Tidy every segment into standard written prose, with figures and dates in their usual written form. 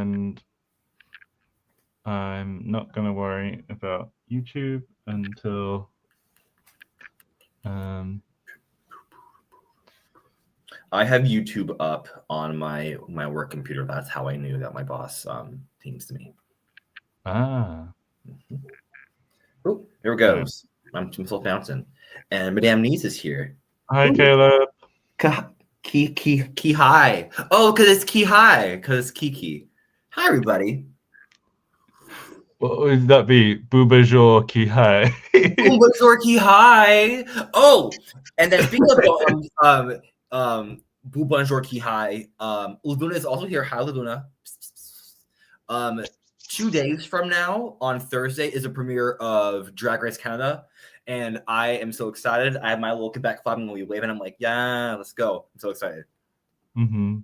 and I'm not going to worry about YouTube until I have YouTube up on my work computer. That's how I knew that my boss teams to me. Ah. Oh, here it goes. I'm still bouncing. And Madame Niece is here. Hi, Caleb. Key hi. Oh, because it's Key hi. Because Kiki. Hi, everybody. What would that be? Boubajor Ki Hai. Boubajor Ki Hai. Oh, and then speaking of Boubajor Ki Hai, Laguna is also here. Hi, Laguna. 2 days from now, on Thursday, is a premiere of Drag Race Canada. And I am so excited. I have my little Quebec flag and we wave, and I'm like, yeah, let's go. I'm so excited. Mm-hmm.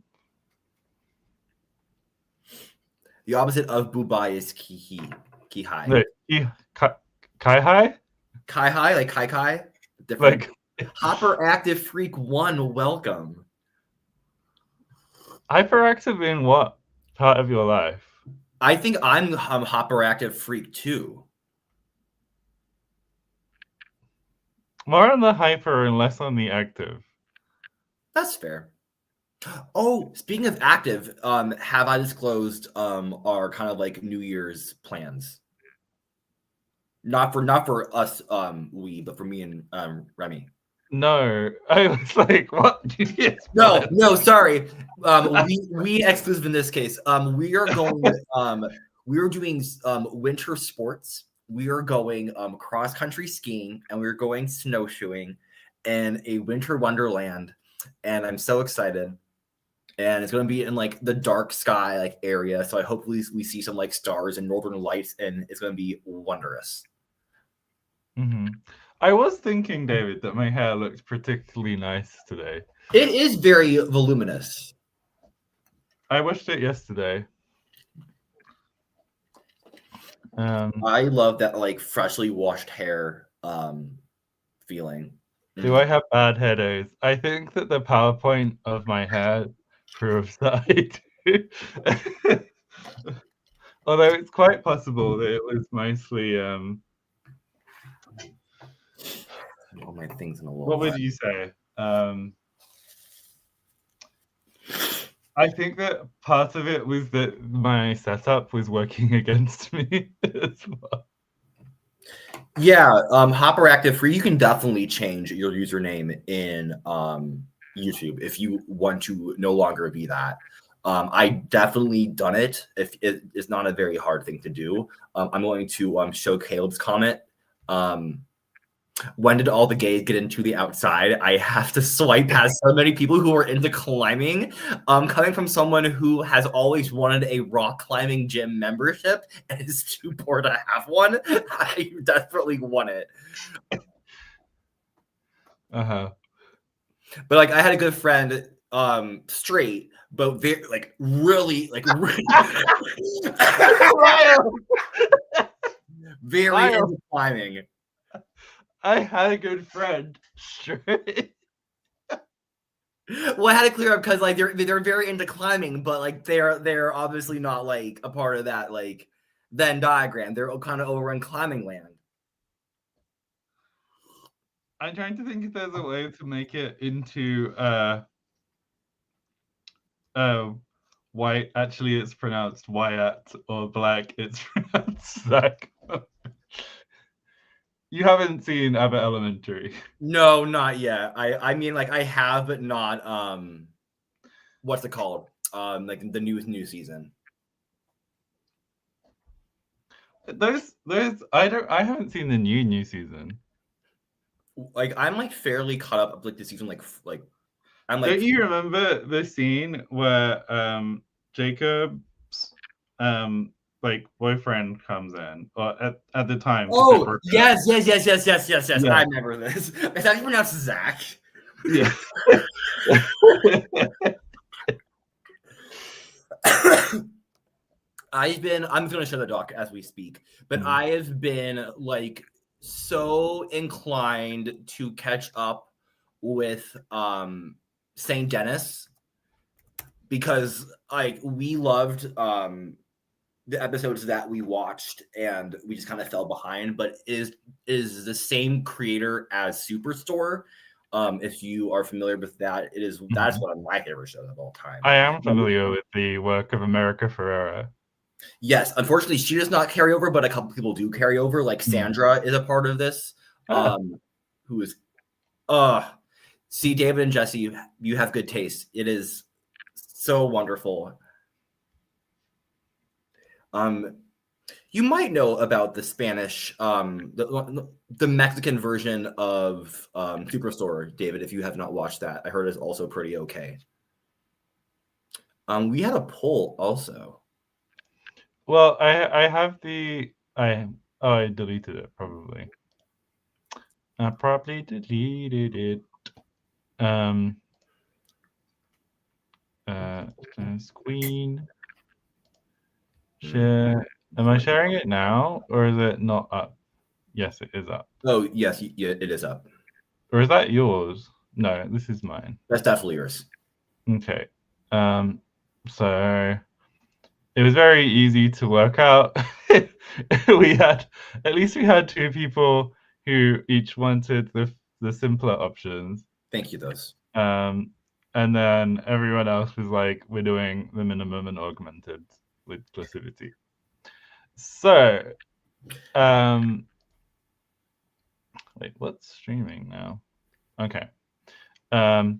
The opposite of Bubai is Ki Hai. Wait, Kai Hai? Kai Hai, like Kai. Different. Like Hyperactive Freak 1, welcome. Hyperactive in what part of your life? I think I'm Hyperactive Freak 2. More on the hyper and less on the active. That's fair. Oh, speaking of active, have I disclosed our kind of like New Year's plans? Not for us, but for me and Remy. No, I was like, what? No, sorry. We exclusive in this case. We are going. We are doing winter sports. We are going cross country skiing, and we're going snowshoeing, and a winter wonderland. And I'm so excited. And it's going to be in like the dark sky like area. So I hopefully we see some like stars and northern lights, and it's going to be wondrous. Mm-hmm. I was thinking, David, that my hair looked particularly nice today. It is very voluminous. I washed it yesterday. I love that like freshly washed hair feeling. Do I have bad hair days? I think that the PowerPoint of my hair proves that I do. Although it's quite possible that it was mostly all my things in a little. What would you say? I think that part of it was that my setup was working against me as well. Yeah, Hyperactive Free, you can definitely change your username in YouTube if you want to no longer be that. I definitely done it. If it's not a very hard thing to do. I'm going to show Caleb's comment. When did all the gays get into the outside? I have to swipe past so many people who are into climbing. Coming from someone who has always wanted a rock climbing gym membership and is too poor to have one, I desperately want it. Uh-huh. But like I had a good friend, straight, but very like really very into climbing. I had a good friend straight. Well, I had to clear up because like they're very into climbing, but like they're obviously not like a part of that like Venn diagram. They're kind of over in climbing land. I'm trying to think if there's a way to make it into white. Actually, it's pronounced Wyatt, or black, it's pronounced Zach. You haven't seen Abbott Elementary? No, not yet. I mean, like I have, but not what's it called? Like the new season. Those I haven't seen the new season. Like I'm like fairly caught up like the season. Like I'm like. Don't you remember the scene where Jacob's like boyfriend comes in, or at the time? Oh yes. Yeah. I remember this. It's actually pronounced Zach. Yeah. I'm going to show the doc as we speak, but I have been like so inclined to catch up with St. Dennis because like we loved the episodes that we watched and we just kind of fell behind, but is the same creator as Superstore. If you are familiar with that, that's one of my favorite shows of all time. I am familiar with the work of America Ferrera. Yes, unfortunately, she does not carry over, but a couple people do carry over. Like Sandra is a part of this. Who is see, David and Jesse, you have good taste. It is so wonderful. You might know about the Spanish, the Mexican version of Superstore, David, if you have not watched that. I heard it's also pretty okay. We had a poll also. Well, I have the I deleted it probably. I probably deleted it. Screen share. Am I sharing it now, or is it not up? Yes, it is up. Oh yes, yeah, it is up. Or is that yours? No, this is mine. That's definitely yours. Okay. So it was very easy to work out. we had two people who each wanted the simpler options. Thank you, those. And then everyone else was like, we're doing the minimum and augmented with inclusivity. So, wait, what's streaming now? Okay. I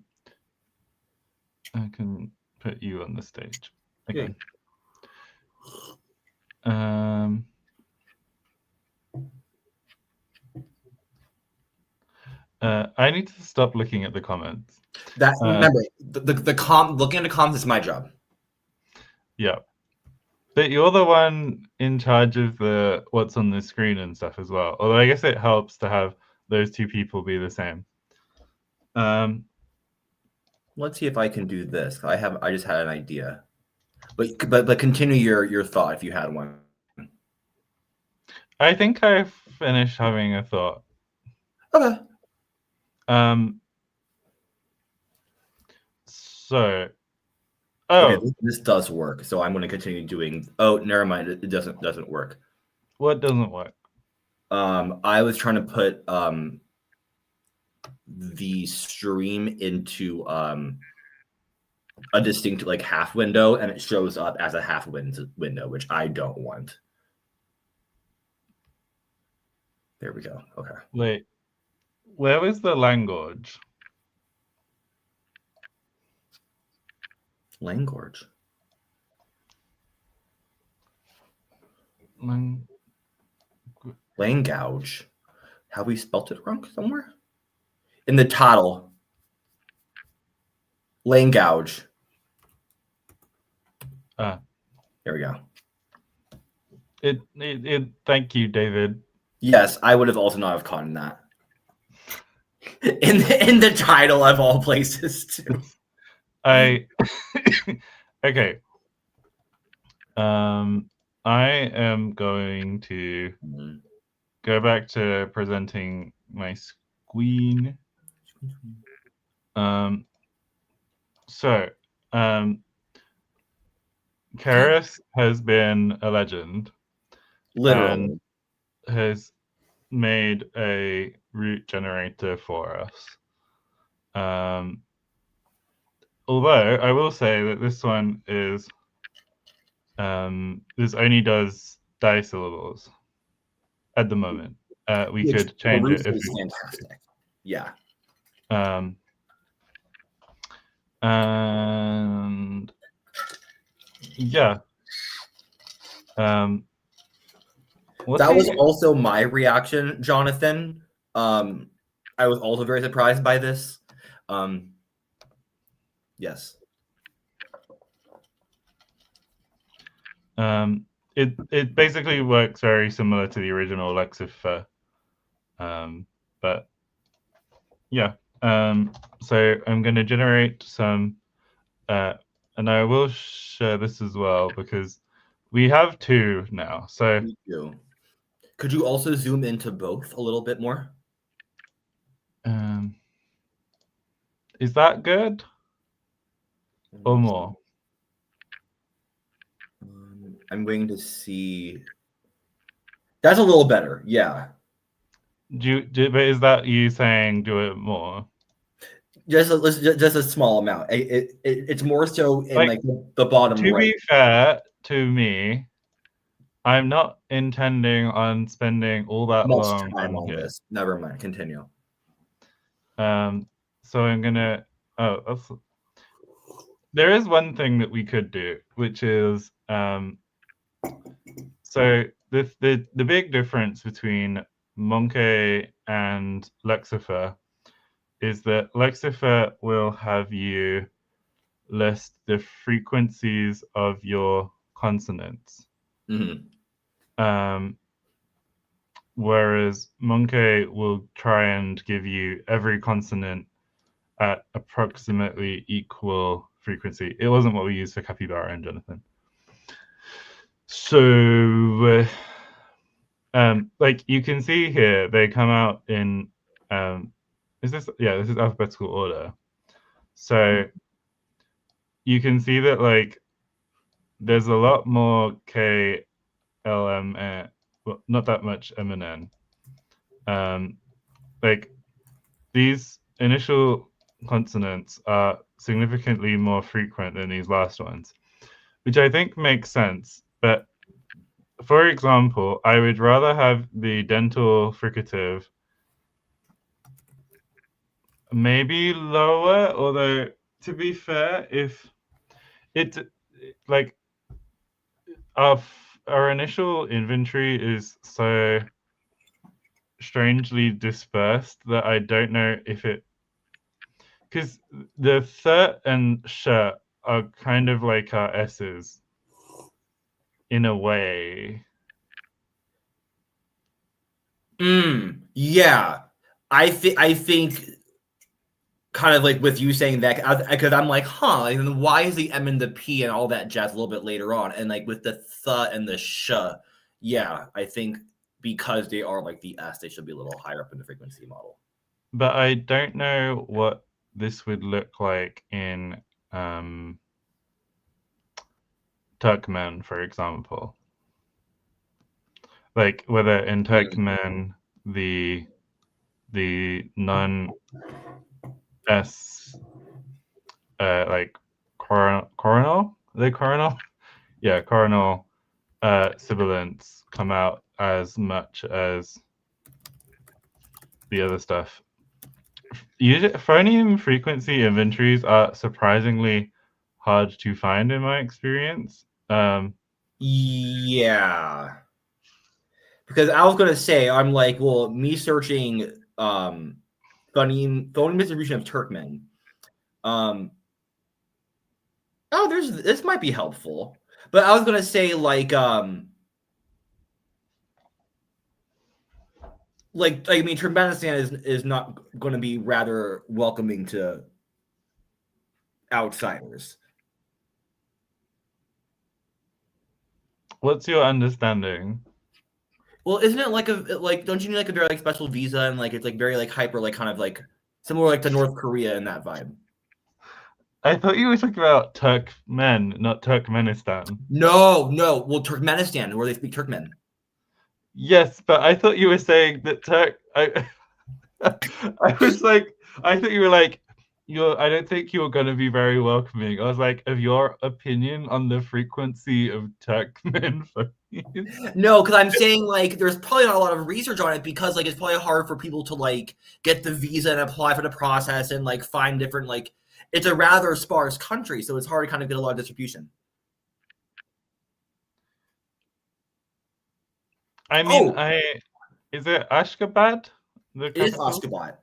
can put you on the stage again. I need to stop looking at the comments. Remember, looking at the comments is my job. Yeah. But you're the one in charge of the what's on the screen and stuff as well. Although I guess it helps to have those two people be the same. Let's see if I can do this. I just had an idea. But continue your thought if you had one. I think I finished having a thought. Okay. So okay, this does work. So I'm going to continue doing. Oh, never mind. It doesn't work. What doesn't work? I was trying to put the stream into a distinct like half window, and it shows up as a half window, which I don't want. There we go. Okay. Wait, where was the language? Language. Langouge. Have we spelt it wrong somewhere? In the title. Langouge. There we go. Thank you, David. Yes, I would have also not have caught in that. In the title of all places too. Okay. I am going to go back to presenting my screen. Karis has been a legend. Literally. And has made a root generator for us. Although I will say that this one is this only does disyllables at the moment. We could change it if we want to. Yeah. And yeah. That was also my reaction, Jonathan. I was also very surprised by this. Yes. It basically works very similar to the original Lexifer. But yeah. So I'm going to generate some, and I will share this as well because we have two now. So we do. Could you also zoom into both a little bit more? Is that good? Or more? I'm waiting to see. That's a little better. Yeah. But is that you saying do it more? Just a small amount. It's more so in Like, the bottom to right. be fair to me, I'm not intending on spending all that Much long time on on here. this. Never mind. Continue. So I'm gonna. Oh, there is one thing that we could do, which is so the big difference between Monkey and Lexifer is that Lexifer will have you list the frequencies of your consonants. Mm-hmm. Whereas Monkey will try and give you every consonant at approximately equal frequency. It wasn't what we used for Capybara and Jonathan. So, like you can see here, they come out in, this is alphabetical order. So you can see that like there's a lot more K, L, M, well, not that much M and N. Like these initial consonants are significantly more frequent than these last ones, which I think makes sense. But for example, I would rather have the dental fricative maybe lower, although to be fair, if it like our initial inventory is so strangely dispersed that I don't know if it, because the th and sh are kind of like our s's in a way. Yeah. I think kind of like with you saying that, because I'm like, huh, and then why is the M and the P and all that jazz a little bit later on? And like with the th and the sh, yeah, I think because they are like the S, they should be a little higher up in the frequency model. But I don't know what this would look like in Turkmen, for example. Like whether in Turkmen the non S like coronal? Are they coronal? Yeah, coronal sibilants come out as much as the other stuff. Phoneme frequency inventories are surprisingly hard to find in my experience. Yeah. Because I was gonna say, I'm like, well, me searching phoneme distribution of Turkmen. This might be helpful. But I was gonna say like I mean Turkmenistan is not gonna be rather welcoming to outsiders. What's your understanding? Well, isn't it like don't you need like a very like special visa and like it's like very like hyper like kind of like similar like to North Korea in that vibe? I thought you were talking about Turkmen, not Turkmenistan. No. Well, Turkmenistan, where they speak Turkmen. Yes, but I thought you were saying that I was like, I thought you were like, I don't think you're going to be very welcoming. I was like, of your opinion on the frequency of Turkmen phonemes? No, because I'm saying like there's probably not a lot of research on it because like it's probably hard for people to like get the visa and apply for the process and like find different like it's a rather sparse country, so it's hard to kind of get a lot of distribution. I mean, is it Ashgabat, the It is capital? Ashgabat.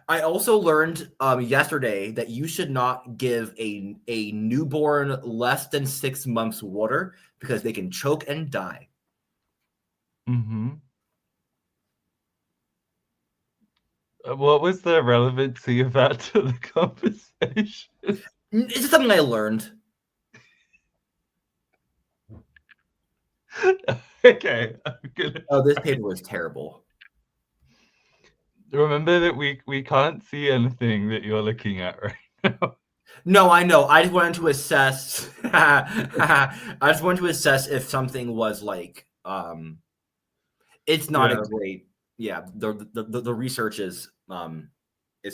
I also learned yesterday that you should not give a newborn less than 6 months water because they can choke and die. Mm-hmm. What was the relevancy of that to the conversation? It's just something I learned. Okay, I'm gonna. Oh, this paper was terrible. Remember that we can't see anything that you're looking at right now. No, I know. I just wanted to assess. I just wanted to assess if something was like, it's not a Yeah. great. Yeah, the research is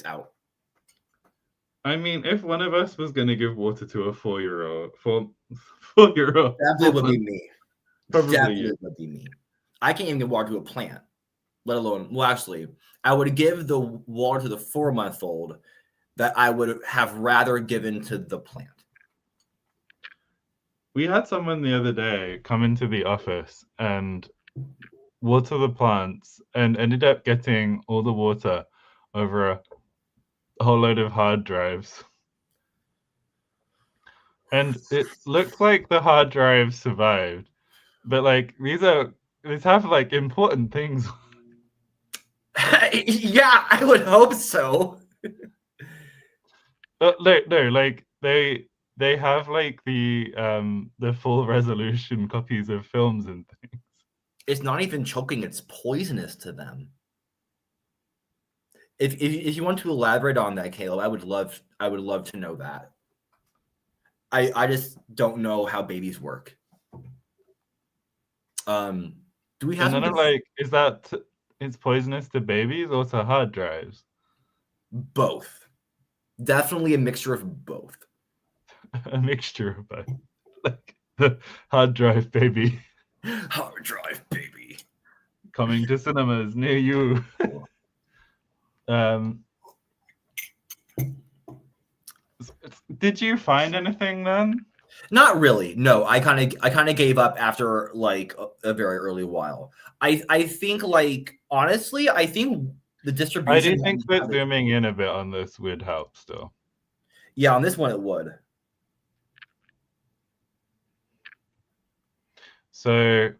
out. I mean, if one of us was going to give water to a 4-year-old, 4-year-old, Definitely would be me. probably Definitely you. would be me. I can't even give water to a plant, let alone. Well, actually, I would give the water to the 4-month-old that I would have rather given to the plant. We had someone the other day come into the office and water the plants and ended up getting all the water over a whole load of hard drives. And it looked like the hard drives survived, but like these have like important things. Yeah, I would hope so. No, like they have like the full resolution copies of films and things. It's not even choking; it's poisonous to them. If you want to elaborate on that, Caleb, I would love to know that. I just don't know how babies work. Do we have And then some I'm like, is that it's poisonous to babies or to hard drives? both? Definitely a mixture of both. A mixture of both. Like the hard drive baby Hard drive, baby. coming to cinemas near you. um, did you find anything then? Not really. No, I kind of gave up after like a very early while. I think like honestly, I think the I do distribution. think that zooming in a bit on this would help still. Yeah, on this one it would. So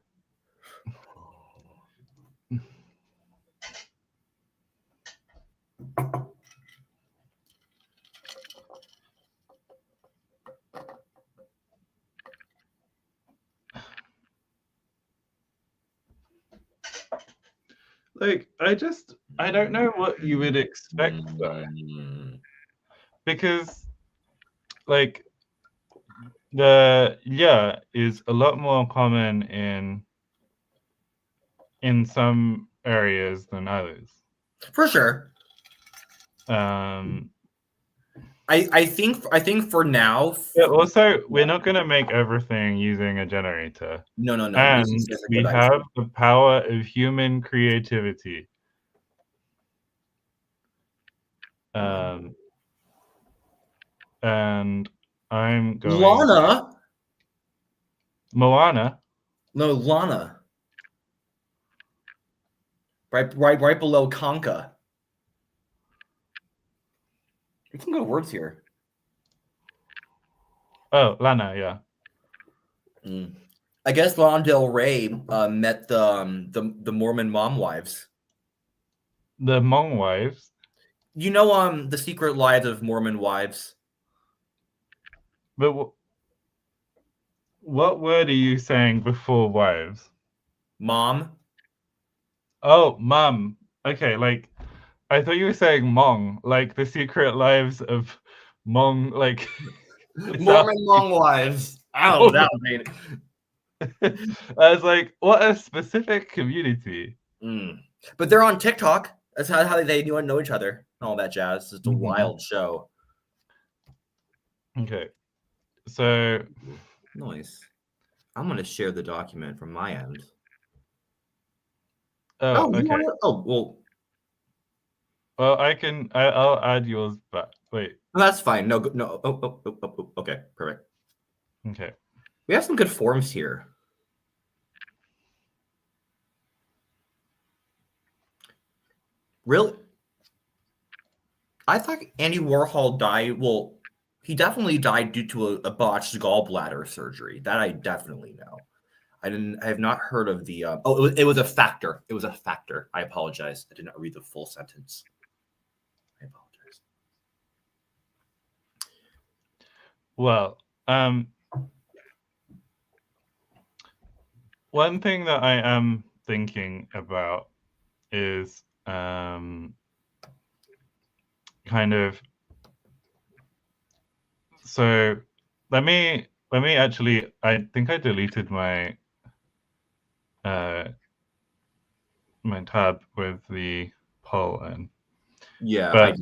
like I don't know what you would expect though. Because like the yeah is a lot more common in some areas than others. For sure. Um, I think for now. but also, we're not going to make everything using a generator. No. This is And just a we good idea. have the power of human creativity. And I'm going. Lana. Moana. No, Lana. Right below Conca. There's some good words here. Oh, Lana, yeah. I guess Lana Del Rey met the Mormon mom wives. The Hmong wives. You know the secret lives of Mormon wives. But what word are you saying before wives? Mom. Oh, mum. Okay, like I thought you were saying Hmong, like the secret lives of Hmong, like Mormon mom wives. Oh, that was mean. I was like, what a specific community. But they're on TikTok. That's how they know each other and all that jazz. It's a wild show. Okay. So nice. I'm going to share the document from my end. Oh, okay. Oh, well. Well, I'll add yours back. Wait. No, that's fine. No. Oh, okay. Perfect. Okay. We have some good forms here. Really? I thought Andy Warhol died. Well, he definitely died due to a botched gallbladder surgery. That I definitely know. I have not heard of the. It was a factor. It was a factor. I apologize. I did not read the full sentence. I apologize. Well, one thing that I am thinking about is kind of So let me actually. I think I deleted my my tab with the poll in. Yeah, But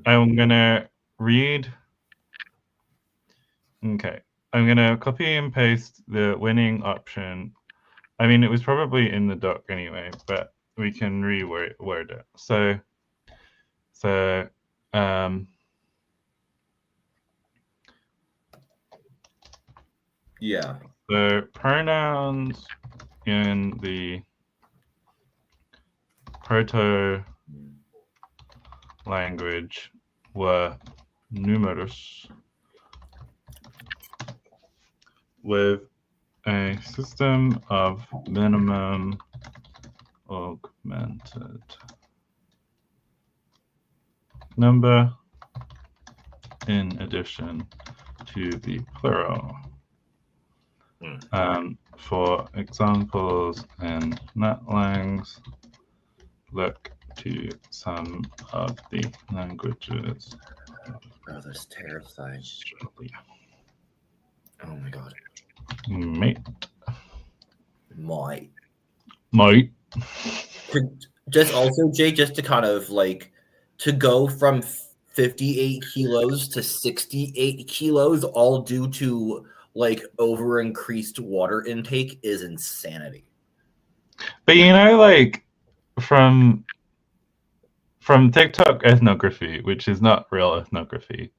I'm gonna read. Okay, I'm gonna copy and paste the winning option. I mean, it was probably in the doc anyway, but we can reword it. So, yeah. the pronouns in the proto language were numerous, with a system of minimum augmented number in addition to the plural. For examples in NetLangs, look to some of the languages. Oh, that's terrifying. Oh my god. Mate. Just also, Jay, just to kind of like to go from 58 kilos to 68 kilos, all due to like over increased water intake, is insanity. But you know, like from TikTok ethnography, which is not real ethnography,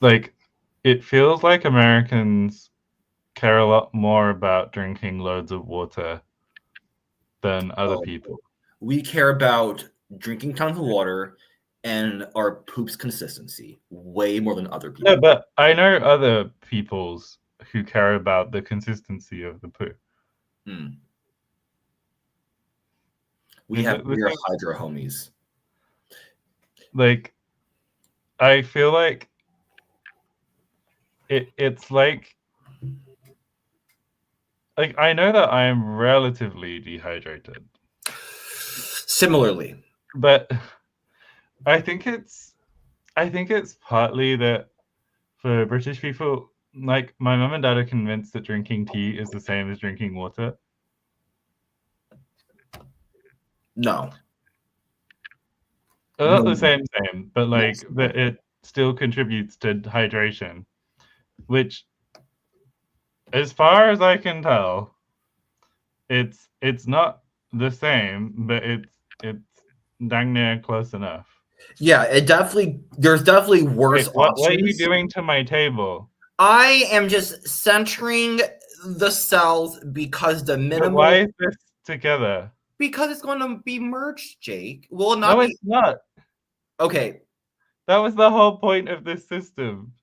like it feels like Americans care a lot more about drinking loads of water than other people. We care about drinking tons of water and our poop's consistency way more than other people. Yeah, but I know other peoples who care about the consistency of the poo. We're hydro homies. Like, I feel like it's like I know that I'm relatively dehydrated. Similarly. But I think it's partly that for British people, like my mum and dad are convinced that drinking tea is the same as drinking water. No. Not the same, but like that it still contributes to hydration, which, as far as I can tell, it's not the same, but it's dang near close enough. Yeah, there's definitely worse options. What are you doing to my table? I am just centering the cells because the minimum. But why is this together? Because it's going to be merged, Jake. Will it not? No, it's not. Okay. That was the whole point of this system.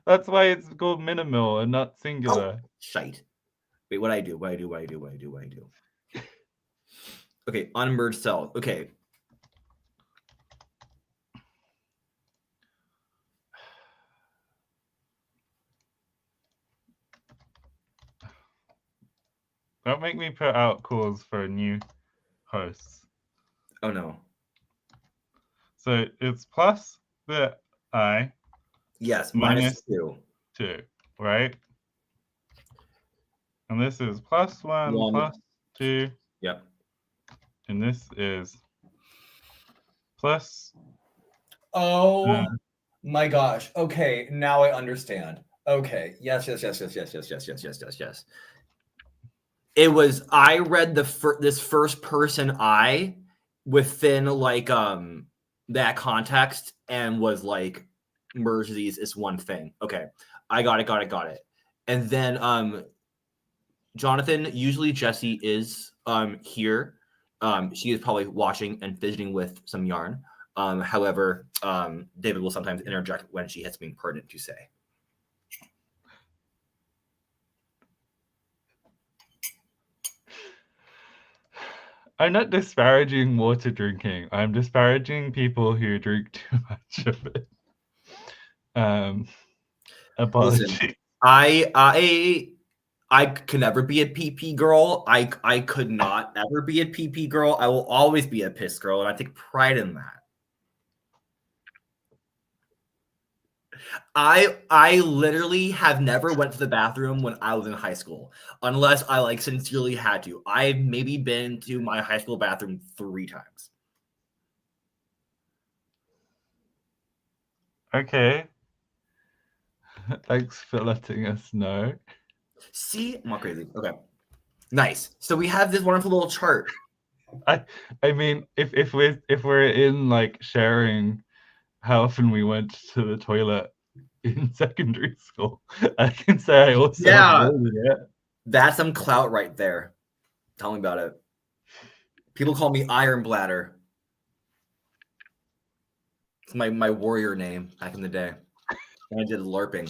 That's why it's called minimal and not singular. Oh, shite. Wait, what I do? Okay, unmerged cells. Okay. Don't make me put out calls for new hosts. Oh no. So it's plus the I. Yes, minus 2. 2, right? And this is plus 1 plus 2. Yep. And this is plus. Oh my gosh. Okay, now I understand. Okay. Yes. It was, I read this first person I within like that context and was like, merge these is one thing. Okay, I got it. And then Jonathan, usually Jessie is here. She is probably watching and fidgeting with some yarn. However, David will sometimes interject when she has something pertinent to say. I'm not disparaging water drinking. I'm disparaging people who drink too much of it. Apologies. Listen, I could never be a PP girl. I could not ever be a PP girl. I will always be a piss girl, and I take pride in that. I literally have never went to the bathroom when I was in high school, unless I like sincerely had to. I've maybe been to my high school bathroom 3 times. Okay. Thanks for letting us know. See, I'm not crazy. Okay, nice. So we have this wonderful little chart. I mean, if we're in like sharing how often we went to the toilet in secondary school, I can say I also Yeah. avoided it. That's some clout right there. Tell me about it. People call me Iron Bladder. It's my warrior name back in the day. I did LARPing.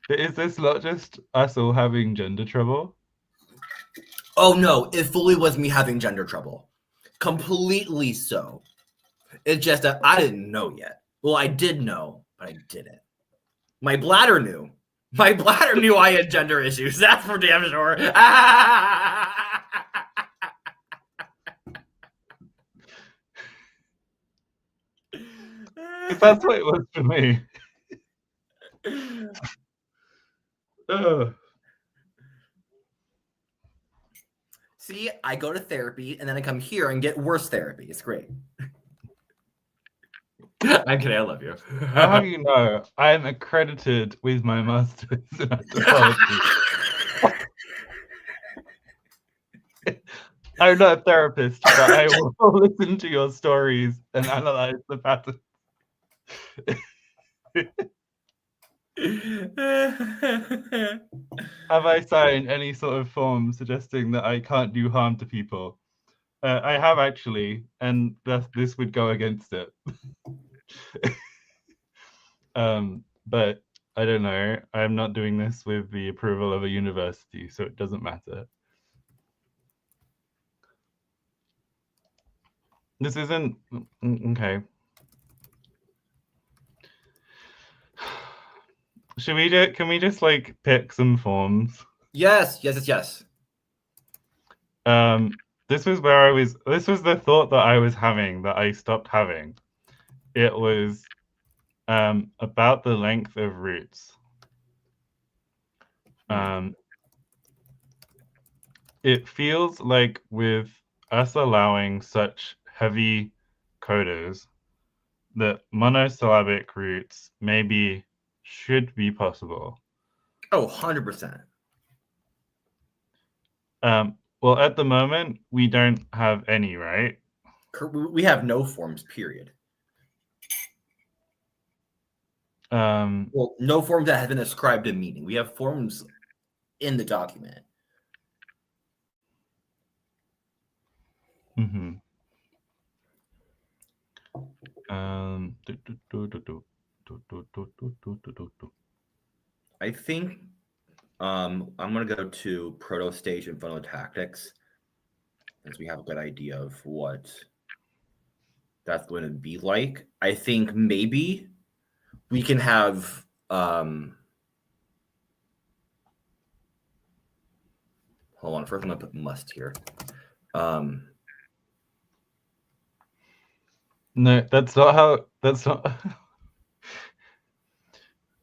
Is this not just us all having gender trouble? Oh no, it fully was me having gender trouble. Completely so. It's just that I didn't know yet. Well, I did know, but I didn't. My bladder knew. My bladder knew I had gender issues. That's for damn sure. That's what it was for me. See, I go to therapy and then I come here and get worse therapy. It's great. I'm kidding. I love you. I'll have you know, I am accredited with my master's in anthropology. I'm not a therapist, but I will listen to your stories and analyze the patterns. Have I signed any sort of form suggesting that I can't do harm to people? I have actually, and this would go against it. But I don't know. I'm not doing this with the approval of a university, so it doesn't matter. This isn't okay. Can we just like pick some forms? Yes. This was the thought that I was having that I stopped having. It was about the length of roots. It feels like with us allowing such heavy coders that monosyllabic roots should be possible. Oh, 100%. Well, at the moment, we don't have any, right? We have no forms, period. Well, no forms that have been ascribed a meaning. We have forms in the document. Mm-hmm. I think I'm gonna go to proto-stage and phonotactics, as we have a good idea of what that's going to be like. I think maybe we can have hold on. First, I'm gonna put must here. No, that's not how. That's not.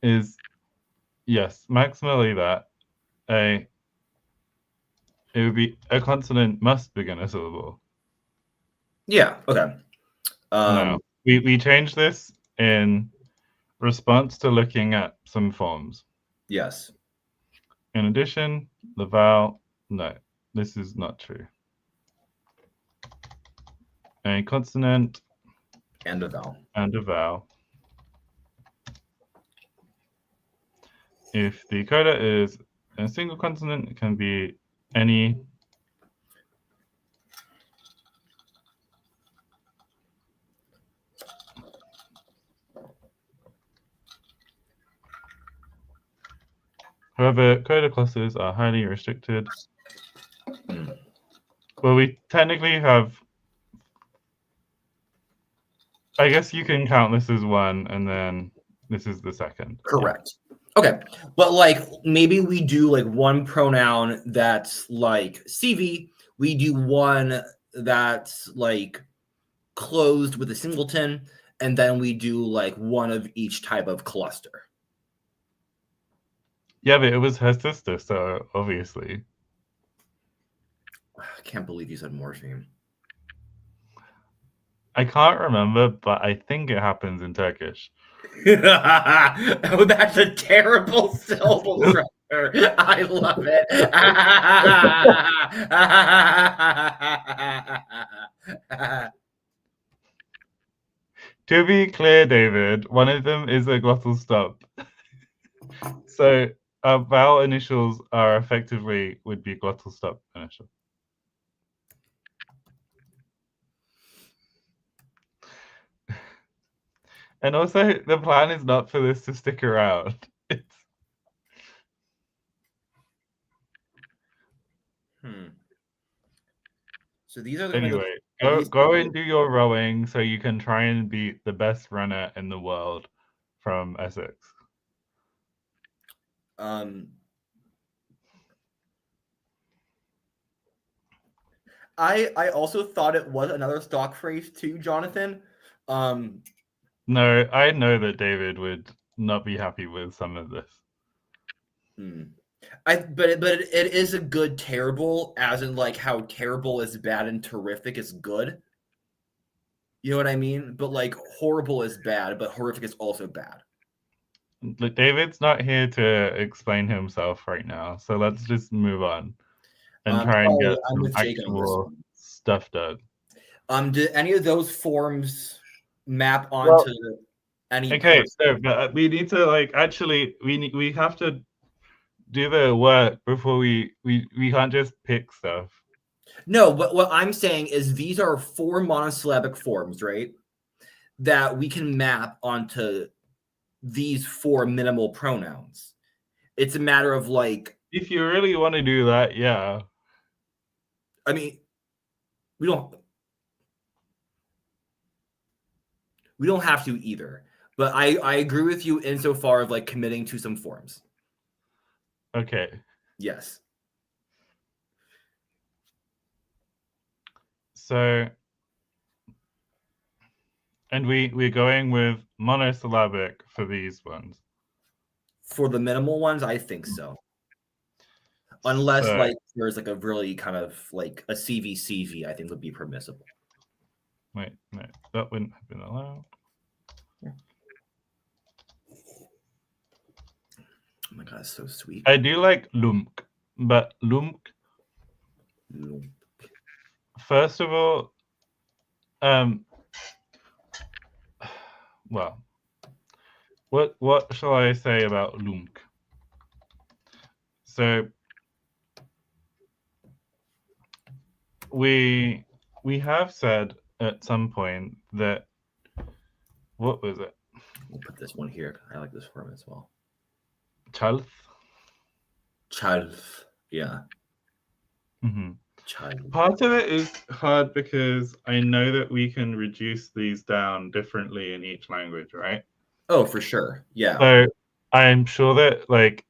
Is yes, maximally that it would be a consonant must begin a syllable. Yeah. Okay. No, we changed this in response to looking at some forms. Yes. In addition, the vowel. No, this is not true. A consonant and a vowel. And a vowel. If the coda is a single consonant, it can be any However, coda clusters are highly restricted. Well, we technically have, I guess you can count this as one, and then this is the second. Correct. Yeah. Okay, but like maybe we do like one pronoun that's like CV. We do one that's like closed with a singleton, and then we do like one of each type of cluster. Yeah, but it was her sister, so obviously. I can't believe you said morpheme. I can't remember, but I think it happens in Turkish. Oh, that's a terrible syllable structure. I love it. To be clear, David, one of them is a glottal stop. So vowel initials are effectively would be glottal stop initial. And also, the plan is not for this to stick around. So these are Anyway, go and do your rowing so you can try and beat the best runner in the world from Essex. I also thought it was another stock phrase too, Jonathan. No, I know that David would not be happy with some of this. But it is a good terrible, as in like how terrible is bad and terrific is good. You know what I mean? But like horrible is bad, but horrific is also bad. David's not here to explain himself right now, so let's just move on and try and get some actual stuff done. Do any of those forms map onto any? Okay, so but we need to like actually we have to do the work before we can't just pick stuff. No, but what I'm saying is these are 4 monosyllabic forms, right? That we can map onto these 4 minimal pronouns. It's a matter of like, if you really want to do that, yeah. I mean, we don't have to either, but I agree with you insofar of like committing to some forms. Okay. Yes. So, and we're going with monosyllabic for these ones. For the minimal ones, I think so. Unless like there's like a really kind of like a CVCV, I think would be permissible. Wait, no, that wouldn't have been allowed. Oh my god, it's so sweet. I do like lumk, but lumk. First of all, well, what shall I say about lumk? So we have said at some point that what was it? We'll put this one here. I like this form as well. Chalth. Yeah. Part of it is hard because I know that we can reduce these down differently in each language, right? Oh, for sure. Yeah. So I'm sure that like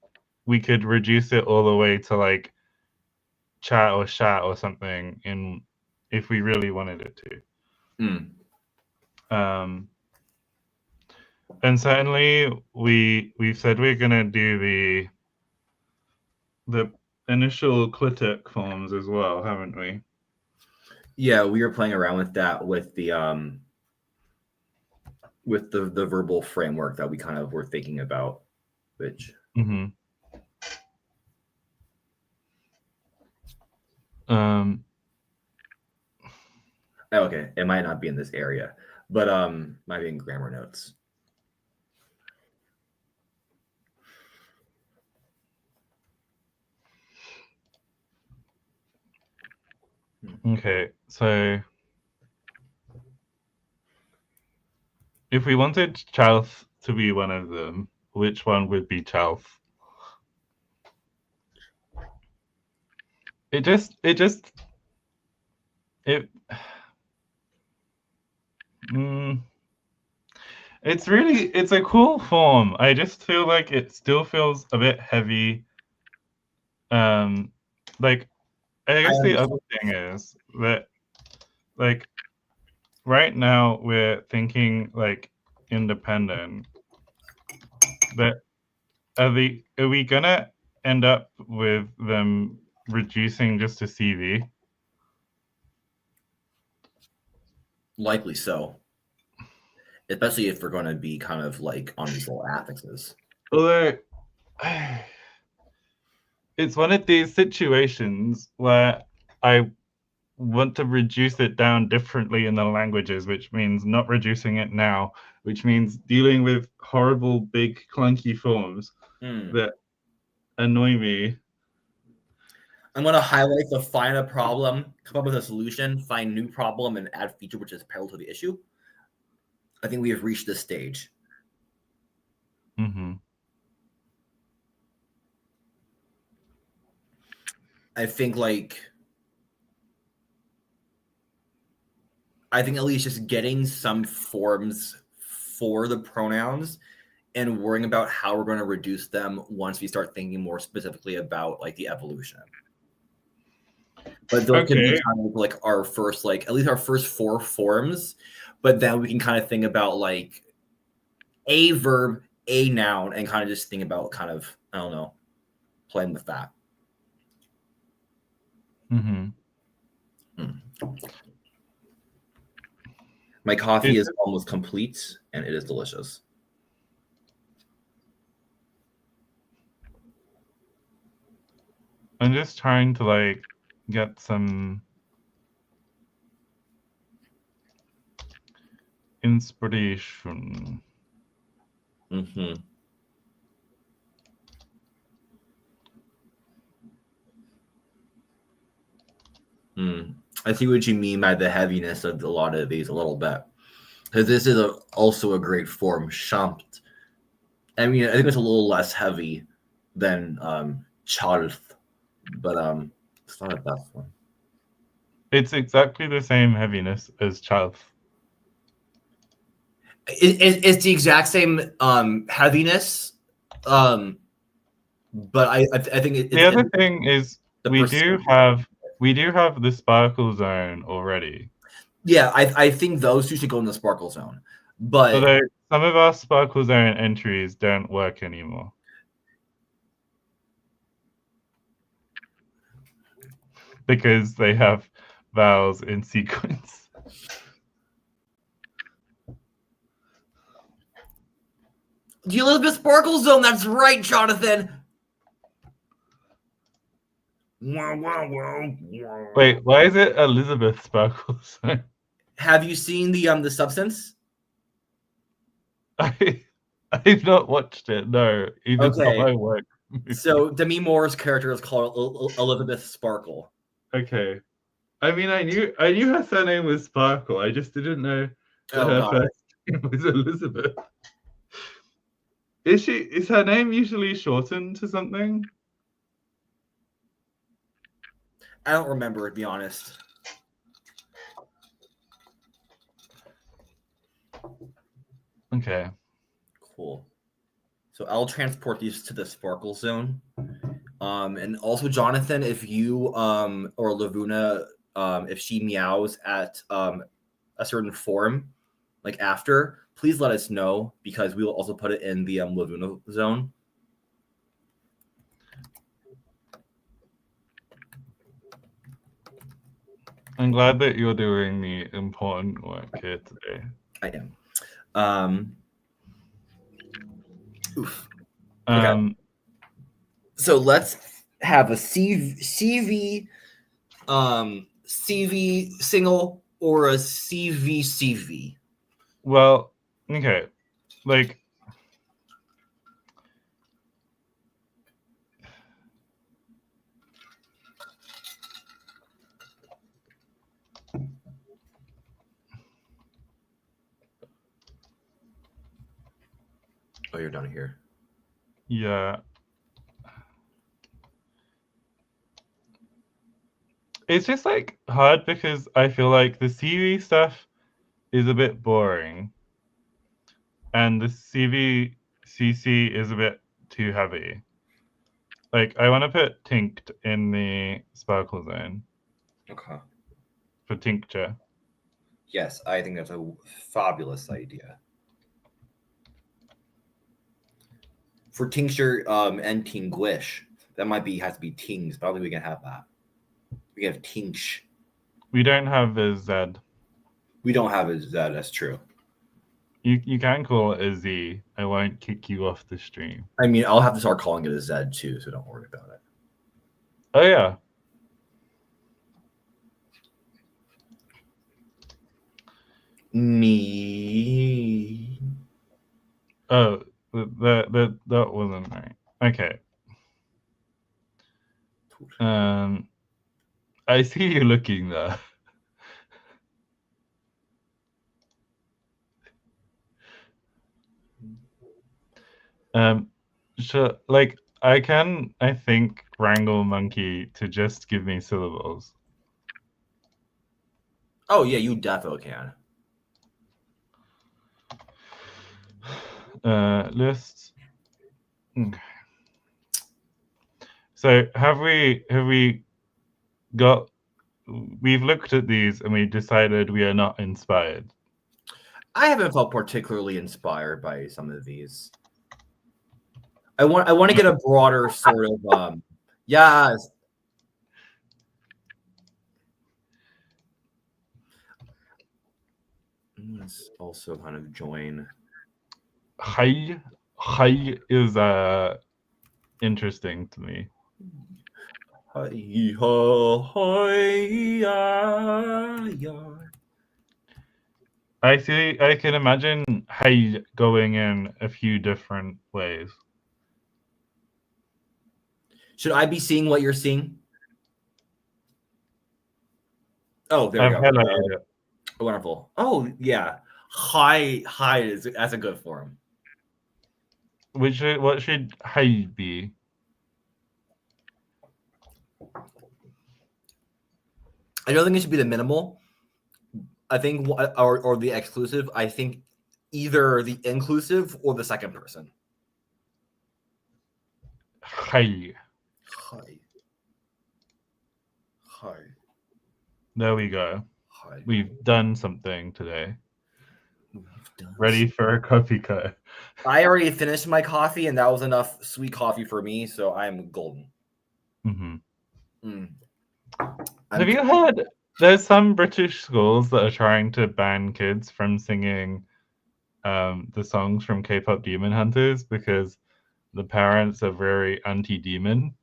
we could reduce it all the way to like chat or shat or something in if we really wanted it to. And certainly we've said we're gonna do the initial clitic forms as well, haven't we? Yeah, we were playing around with that with the verbal framework that we kind of were thinking about, which okay, it might not be in this area, but might be in grammar notes. Okay, so if we wanted Chalth to be one of them, which one would be Chalth? It's a cool form. I just feel like it still feels a bit heavy. Like I guess the other thing is that like right now we're thinking like independent, but are we gonna end up with them reducing just to CV? Likely so. Especially if we're going to be kind of like on these little affixes. Although it's one of these situations where I want to reduce it down differently in the languages, which means not reducing it now, which means dealing with horrible, big, clunky forms that annoy me. I'm going to highlight the find a problem, come up with a solution, find new problem, and add feature which is parallel to the issue. I think we have reached this stage. Mm-hmm. I think at least just getting some forms for the pronouns and worrying about how we're going to reduce them once we start thinking more specifically about like the evolution. But those can be kind of like our first, like at least our first 4 forms. But then we can kind of think about like a verb, a noun, and kind of just think about kind of, I don't know, playing with that. Mm-hmm. My coffee is almost complete, and it is delicious. I'm just trying to like get some inspiration. Mm-hmm. I see what you mean by the heaviness of a lot of these a little bit. Because this is also a great form, champt. I mean, I think it's a little less heavy than charth, but it's not a best one. It's exactly the same heaviness as chath. It's the exact same heaviness, but I think it's the other thing is we do have the sparkle zone already. Yeah, I think those two should go in the sparkle zone. But although some of our sparkle zone entries don't work anymore. Because they have vowels in sequence. The Elizabeth Sparkle Zone, that's right, Jonathan. Wait, why is it Elizabeth Sparkle Zone? Have you seen the Substance? I've not watched it, no. Even though I work. So Demi Moore's character is called Elizabeth Sparkle. Okay. I mean, I knew her surname was Sparkle. I just didn't know that her first name was Elizabeth. Is her name usually shortened to something? I don't remember, to be honest. Okay. Cool. So I'll transport these to the Sparkle Zone. And also, Jonathan, if you or Lavuna, if she meows at a certain form, like after, please let us know because we will also put it in the Lavuna zone. I'm glad that you're doing the important work here today. I am. Oof. Okay. So let's have a CV single or a CV. Well, okay. Like, oh, you're down here. Yeah. It's just like hard because I feel like the CV stuff is a bit boring. And the CVCC is a bit too heavy. Like, I want to put tinct in the sparkle zone. Okay. For tincture. Yes, I think that's a fabulous idea. For tincture and tinglish, that has to be tings, but I don't think we can have that. We can have tinch. We don't have a Z. We don't have a Z, that's true. You can call it a Z. I won't kick you off the stream. I mean, I'll have to start calling it a Z too, so don't worry about it. Oh yeah. Me. Oh, that wasn't right. Okay. I see you looking there. Sure. Like I think, wrangle monkey to just give me syllables. Oh yeah, you definitely can. Lists. Okay. So have we got? We've looked at these and we decided we are not inspired. I haven't felt particularly inspired by some of these. I want to get a broader sort of yes. Let's also kind of join. Hi is interesting to me. I can imagine hi going in a few different ways. Should I be seeing what you're seeing? Oh, there we go. Highlighted it. Wonderful. Oh yeah, hi that's a good form. What should hi be? I don't think it should be the minimal. I think or the exclusive. I think either the inclusive or the second person. Hi. There we go. Hi. We've done something today. Ready for a coffee cut. I already finished my coffee, and that was enough sweet coffee for me, so I'm golden. Mm-hmm. Have you heard? There's some British schools that are trying to ban kids from singing the songs from K-pop Demon Hunters because the parents are very anti-demon.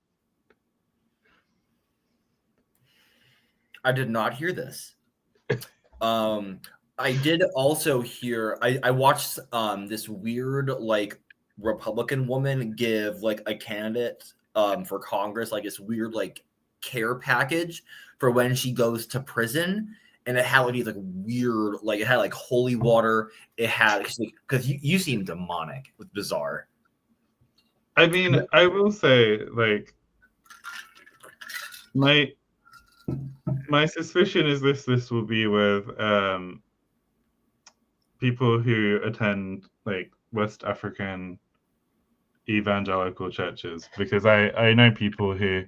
I did not hear this. I did also hear. I watched this weird like Republican woman give like a candidate for Congress like this weird like care package for when she goes to prison, and it had like these like weird like it had like holy water. It had because you seem demonic. It was bizarre. I mean, I will say like my suspicion is this will be with people who attend like West African evangelical churches, because I know people who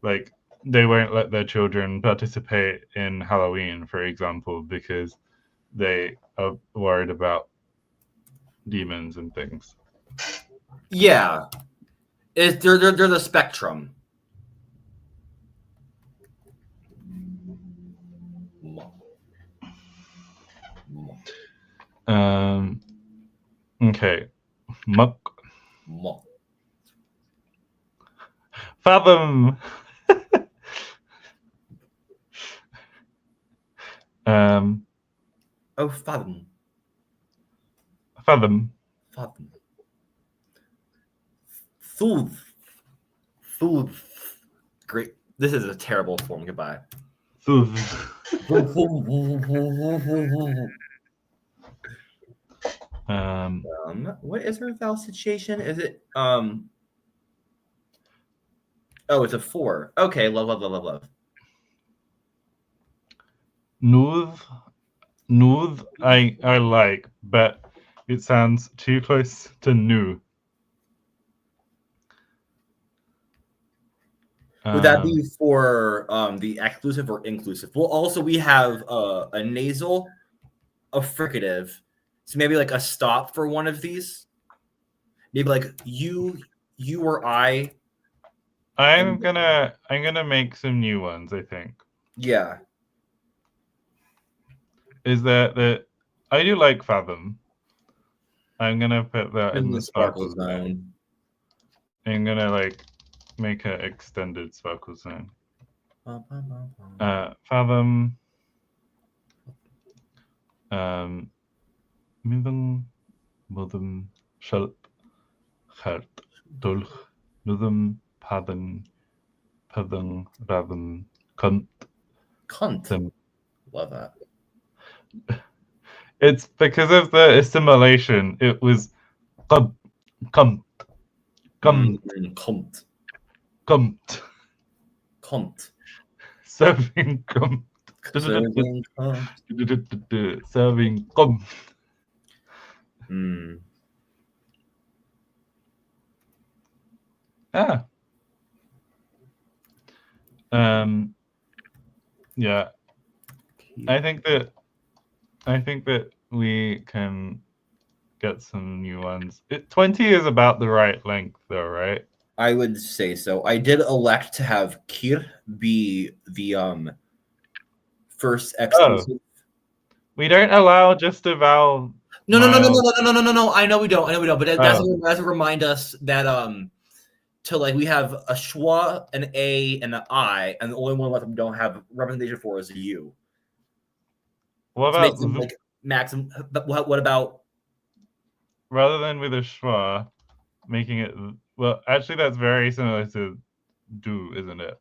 like they won't let their children participate in Halloween, for example, because they are worried about demons and things. Yeah, they're the spectrum. Okay. Muck. Mo. Fathom. Oh, fathom. Fathom. Fathom. Food. Great. This is a terrible form. Goodbye. What is her vowel situation? Is it oh, it's a 4. Okay, love. Nooth I like, but it sounds too close to new. Would that be for the exclusive or inclusive? Well, also we have a nasal a fricative. So maybe like a stop for one of these. Maybe like you or I. I'm gonna make some new ones, I think. Yeah. Is that I do like Fathom. I'm gonna put that In in the the sparkle sparkle zone. zone. I'm gonna like make an extended sparkle zone. Fathom. Midden, bodem, schelp, gert, dolch, nudem, padden, padden, radden, kunt. Cunt. Love that. It's because of the assimilation. It was kumt, kumt, kumt, Cunt. kumt. Cunt. Serving kumt. Serving cunt. Serving kumt. Ah. Yeah. I think that we can get some new ones. 20 is about the right length though, right? I would say so. I did elect to have Kir be the first exclusive. We don't allow just a vowel. No. I know we don't. But that's to remind us that to like we have a schwa, an a, and an I, and the only one left we don't have representation for is a U. What To about make them like maximum? But what about rather than with a schwa, making it? Well, actually, that's very similar to do, isn't it?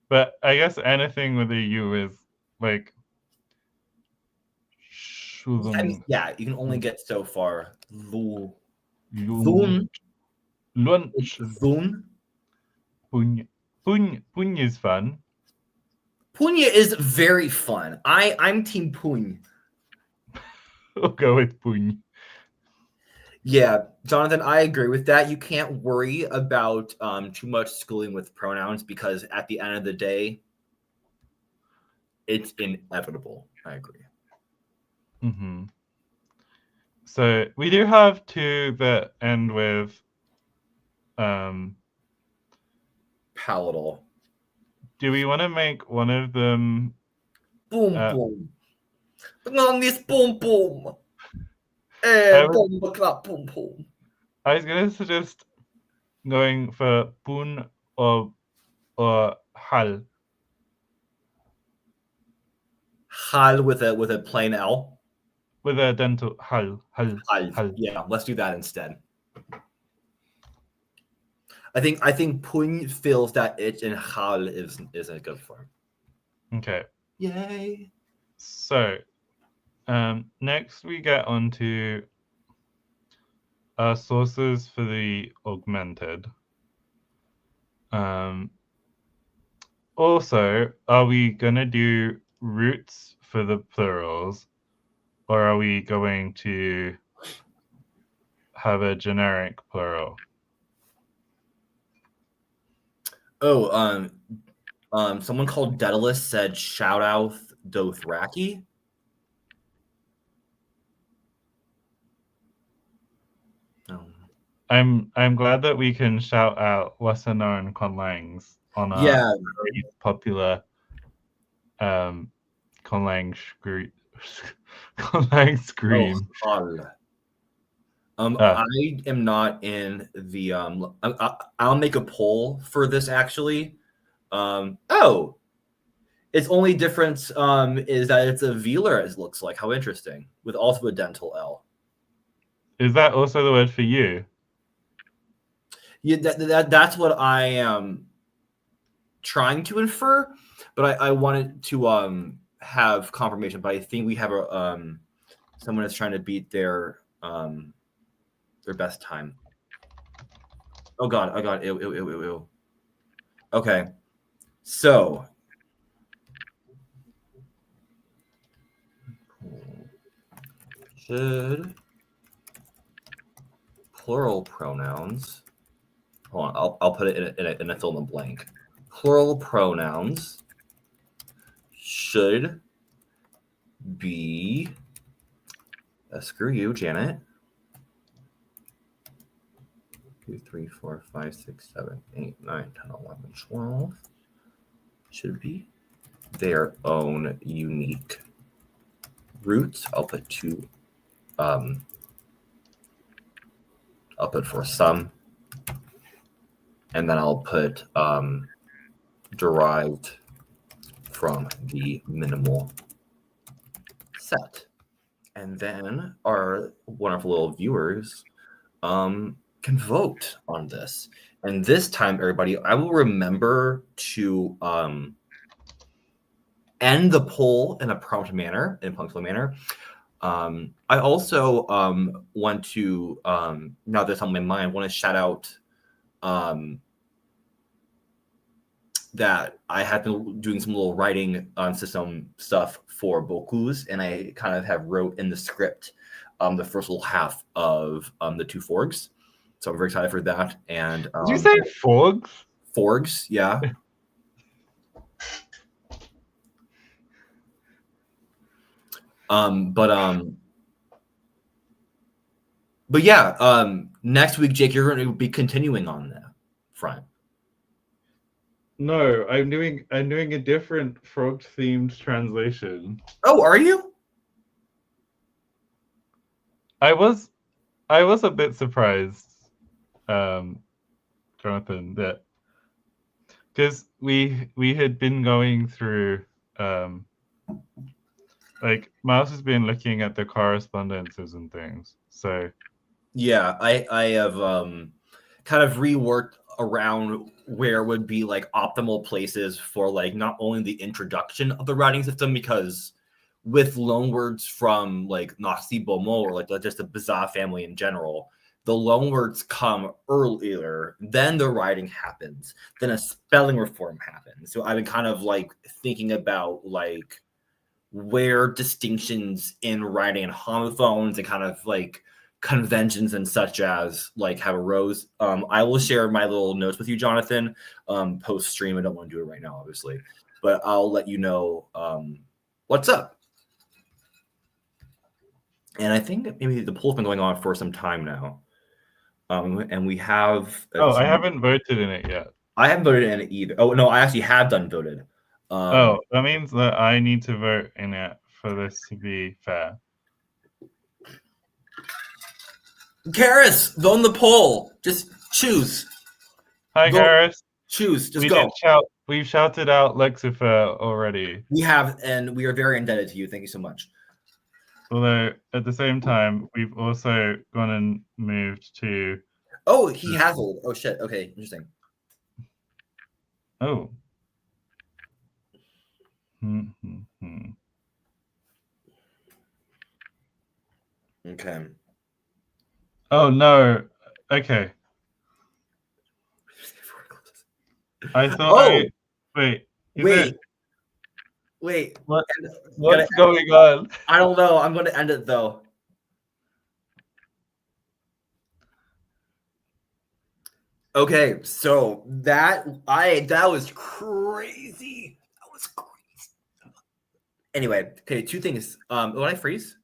But I guess anything with a U is like. I mean, yeah, you can only get so far. Lunch. Zun. Puny is fun. Punya is very fun. I'm team Puny. We'll go with Puny. Yeah, Jonathan, I agree with that. You can't worry about too much schooling with pronouns because at the end of the day, it's inevitable. I agree. Mm-hmm. So we do have two that end with palatable. Do we want to make one of them boom boom? On this boom boom. Boom clap boom boom. I was gonna suggest going for pun or hal. Hal with a plain L. With a dental hal. Yeah, let's do that instead. I think pun fills that itch and hal is a good form. Okay. Yay. So next we get onto our sources for the augmented. Also, are we gonna do roots for the plurals, or are we going to have a generic plural? Oh, someone called Daedalus said shout out Dothraki. I'm glad that we can shout out lesser known conlangs on a very popular conlang scream. I am not in the I'll make a poll for this actually. Its only difference is that it's a velar, it looks like. How interesting. With also a dental L. Is that also the word for you? Yeah, that's what I am trying to infer, but I wanted to have confirmation. But I think we have a someone that's trying to beat their best time. Oh god, ew. Okay, so should plural pronouns. Hold on, I'll put it in a fill in the blank. Plural pronouns should be screw you, Janet. 2, 3, 4, 5, 6, 7, 8, 9, 10, 11, 12 should be their own unique roots. I'll put 2. I'll put for some, and then I'll put derived from the minimal set. And then our wonderful little viewers can vote on this. And this time, everybody, I will remember to end the poll in a prompt manner, in a punctual manner. I also want to, now that's on my mind, want to shout out that I have been doing some little writing system stuff for Bokus, and I kind of have wrote in the script the first little half of the 2 Forgs. So I'm very excited for that. And did you say Forgs? Forgs, yeah. But yeah, next week, Jake, you're going to be continuing on that front. No, I'm doing a different frog themed translation. Oh, are you? I was a bit surprised, Jonathan, that because we had been going through like Miles has been looking at the correspondences and things. So yeah, I have kind of reworked around where would be like optimal places for like not only the introduction of the writing system, because with loanwords from like Noxi Bomo or like just the Bizarre family in general, the loanwords come earlier, then the writing happens, then a spelling reform happens. So I've been kind of like thinking about like where distinctions in writing and homophones and kind of like conventions and such as like have arose. I will share my little notes with you, Jonathan, post stream. I don't want to do it right now, obviously, but I'll let you know what's up. And I think maybe the poll's been going on for some time now. And we have. I haven't voted in it yet. I haven't voted in it either. Oh no, I actually have done voted. That means that I need to vote in it for this to be fair. Karis, vote in the poll. Just choose. Hi, Karis. Choose. Just go. We've shouted out Lexifer already. We have, and we are very indebted to you. Thank you so much. Although at the same time, we've also gone and moved to. Oh, he has old. Oh shit. Okay, interesting. Oh. Okay. Oh no. Okay. I thought. Wait. Wait. What's going on? I don't know. I'm going to end it though. Okay, so that was crazy. That was crazy. Anyway, okay, 2 things. Did I freeze?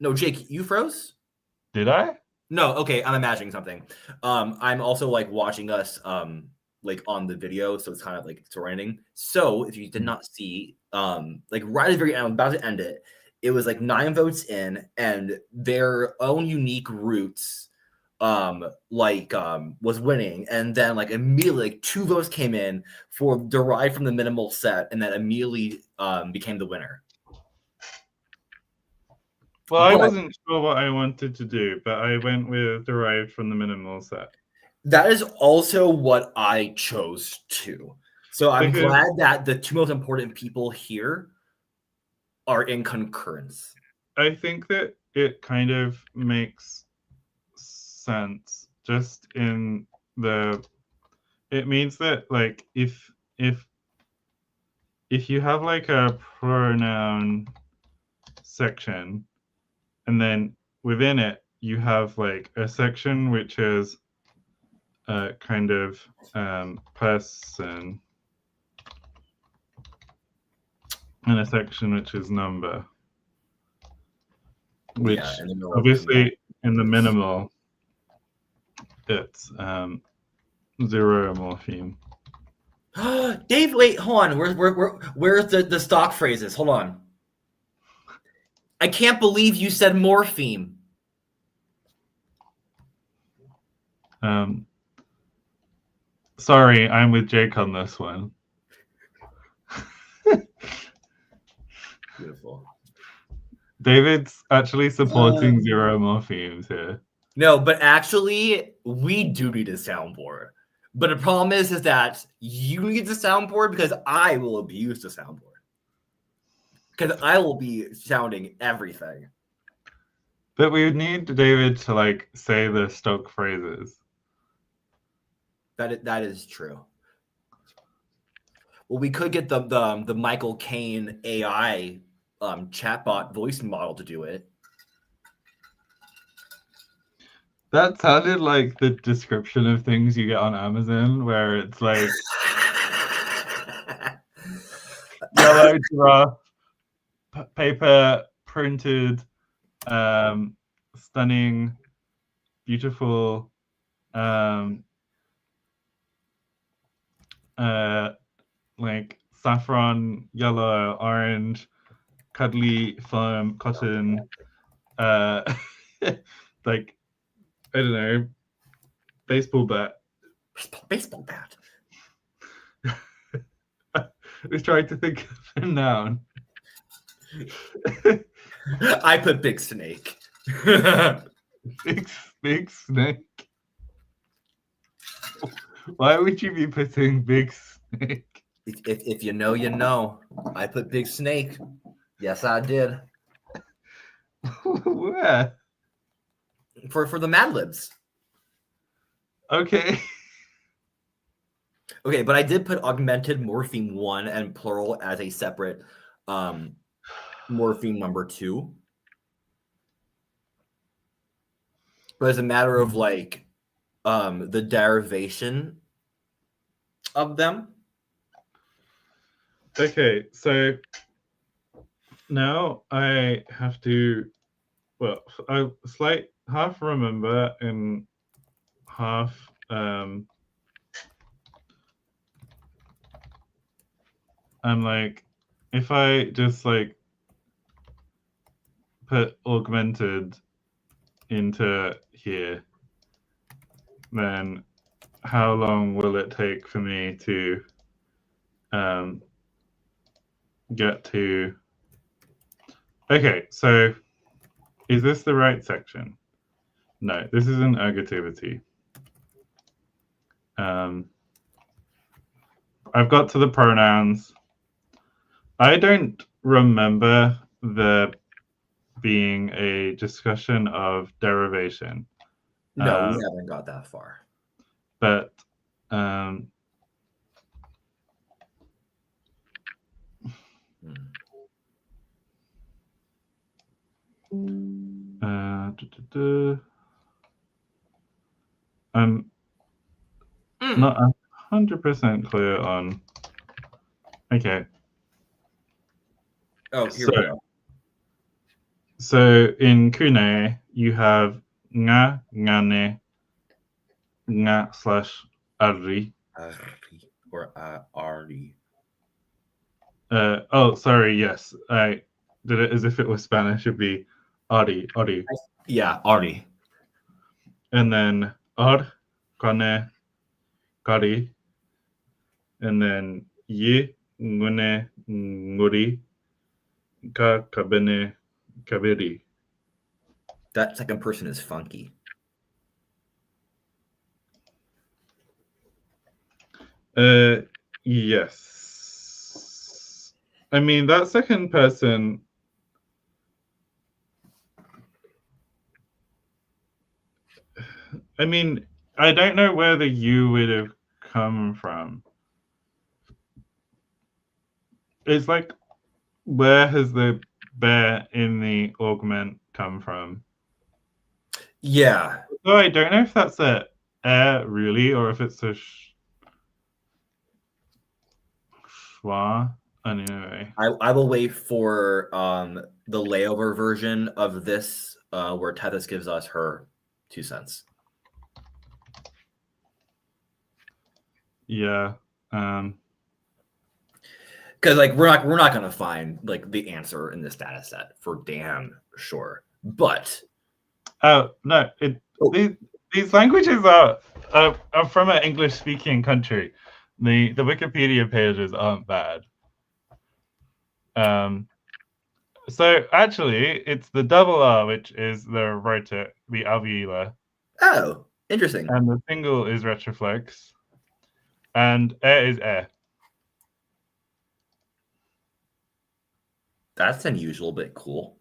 No, Jake, you froze? Did I? No, okay, I'm imagining something. I'm also like watching us like on the video, so it's kind of like surrounding. So if you did not see, like right at the very end, I'm about to end it. It was like 9 votes in, and their own unique roots was winning, and then like immediately like 2 votes came in for derived from the minimal set, and that immediately became the winner. Well, I wasn't sure what I wanted to do, but I went with derived from the minimal set. That is also what I chose too. So I'm glad that the 2 most important people here are in concurrence. I think that it kind of makes sense just in the. It means that like if you have like a pronoun section, and then within it you have like a section which is a kind of person, and a section which is number. which Yeah, and then it'll come obviously in the minimal, it's zero morpheme. Dave, wait, hold on. Where's the stock phrases? Hold on. I can't believe you said morpheme. Sorry, I'm with Jake on this one. Beautiful. David's actually supporting zero morphemes here. No, but actually, we do need a soundboard. But the problem is that you need the soundboard because I will abuse the soundboard. Because I will be sounding everything. But we would need David to like say the stock phrases. That is true. Well, we could get the Michael Caine AI chatbot voice model to do it. That sounded like the description of things you get on Amazon, where it's like yellow giraffe, paper printed, stunning, beautiful, like saffron, yellow, orange, cuddly, firm, cotton, like I don't know, baseball bat. Baseball bat. I was trying to think of a noun. I put big snake. Big snake. Why would you be putting big snake? If you know, you know. I put big snake. Yes, I did. Where? For the Mad Libs. Okay. Okay, but I did put augmented morpheme 1 and plural as a separate morpheme number 2. But as a matter of like the derivation of them. Okay, so now I have to, well, I half remember and half I'm like, if I just like put augmented into here, then how long will it take for me to get to? Okay, so is this the right section? No, this is an ergativity. I've got to the pronouns. I don't remember there being a discussion of derivation. No, we haven't got that far. But I'm not 100% clear on. Okay. Oh, here we go. So in Kune, you have nga, ngane, nga / ari. Or ari. Oh, sorry. Yes, I did it as if it was Spanish. It'd be ari, ari. Yeah, ari. And then ar, kane, kari. And then ye, ngune, nguri, ka, kabene, kabiri. That second person is funky. Yes. I mean, that second person. I mean, I don't know where the you would have come from. It's like, where has the bear in the augment come from? Yeah. So I don't know if that's a really, or if it's a schwa. Anyway. I will wait for the layover version of this where Tethys gives us her 2 cents. Yeah. Because like we're not gonna find like the answer in this data set for damn sure. But oh no, these languages are from an English-speaking country. The Wikipedia pages aren't bad. So actually, it's the double R, which is the rotor, the alveolar. Oh, interesting. And the single is retroflex. And air is air. That's unusual, but cool.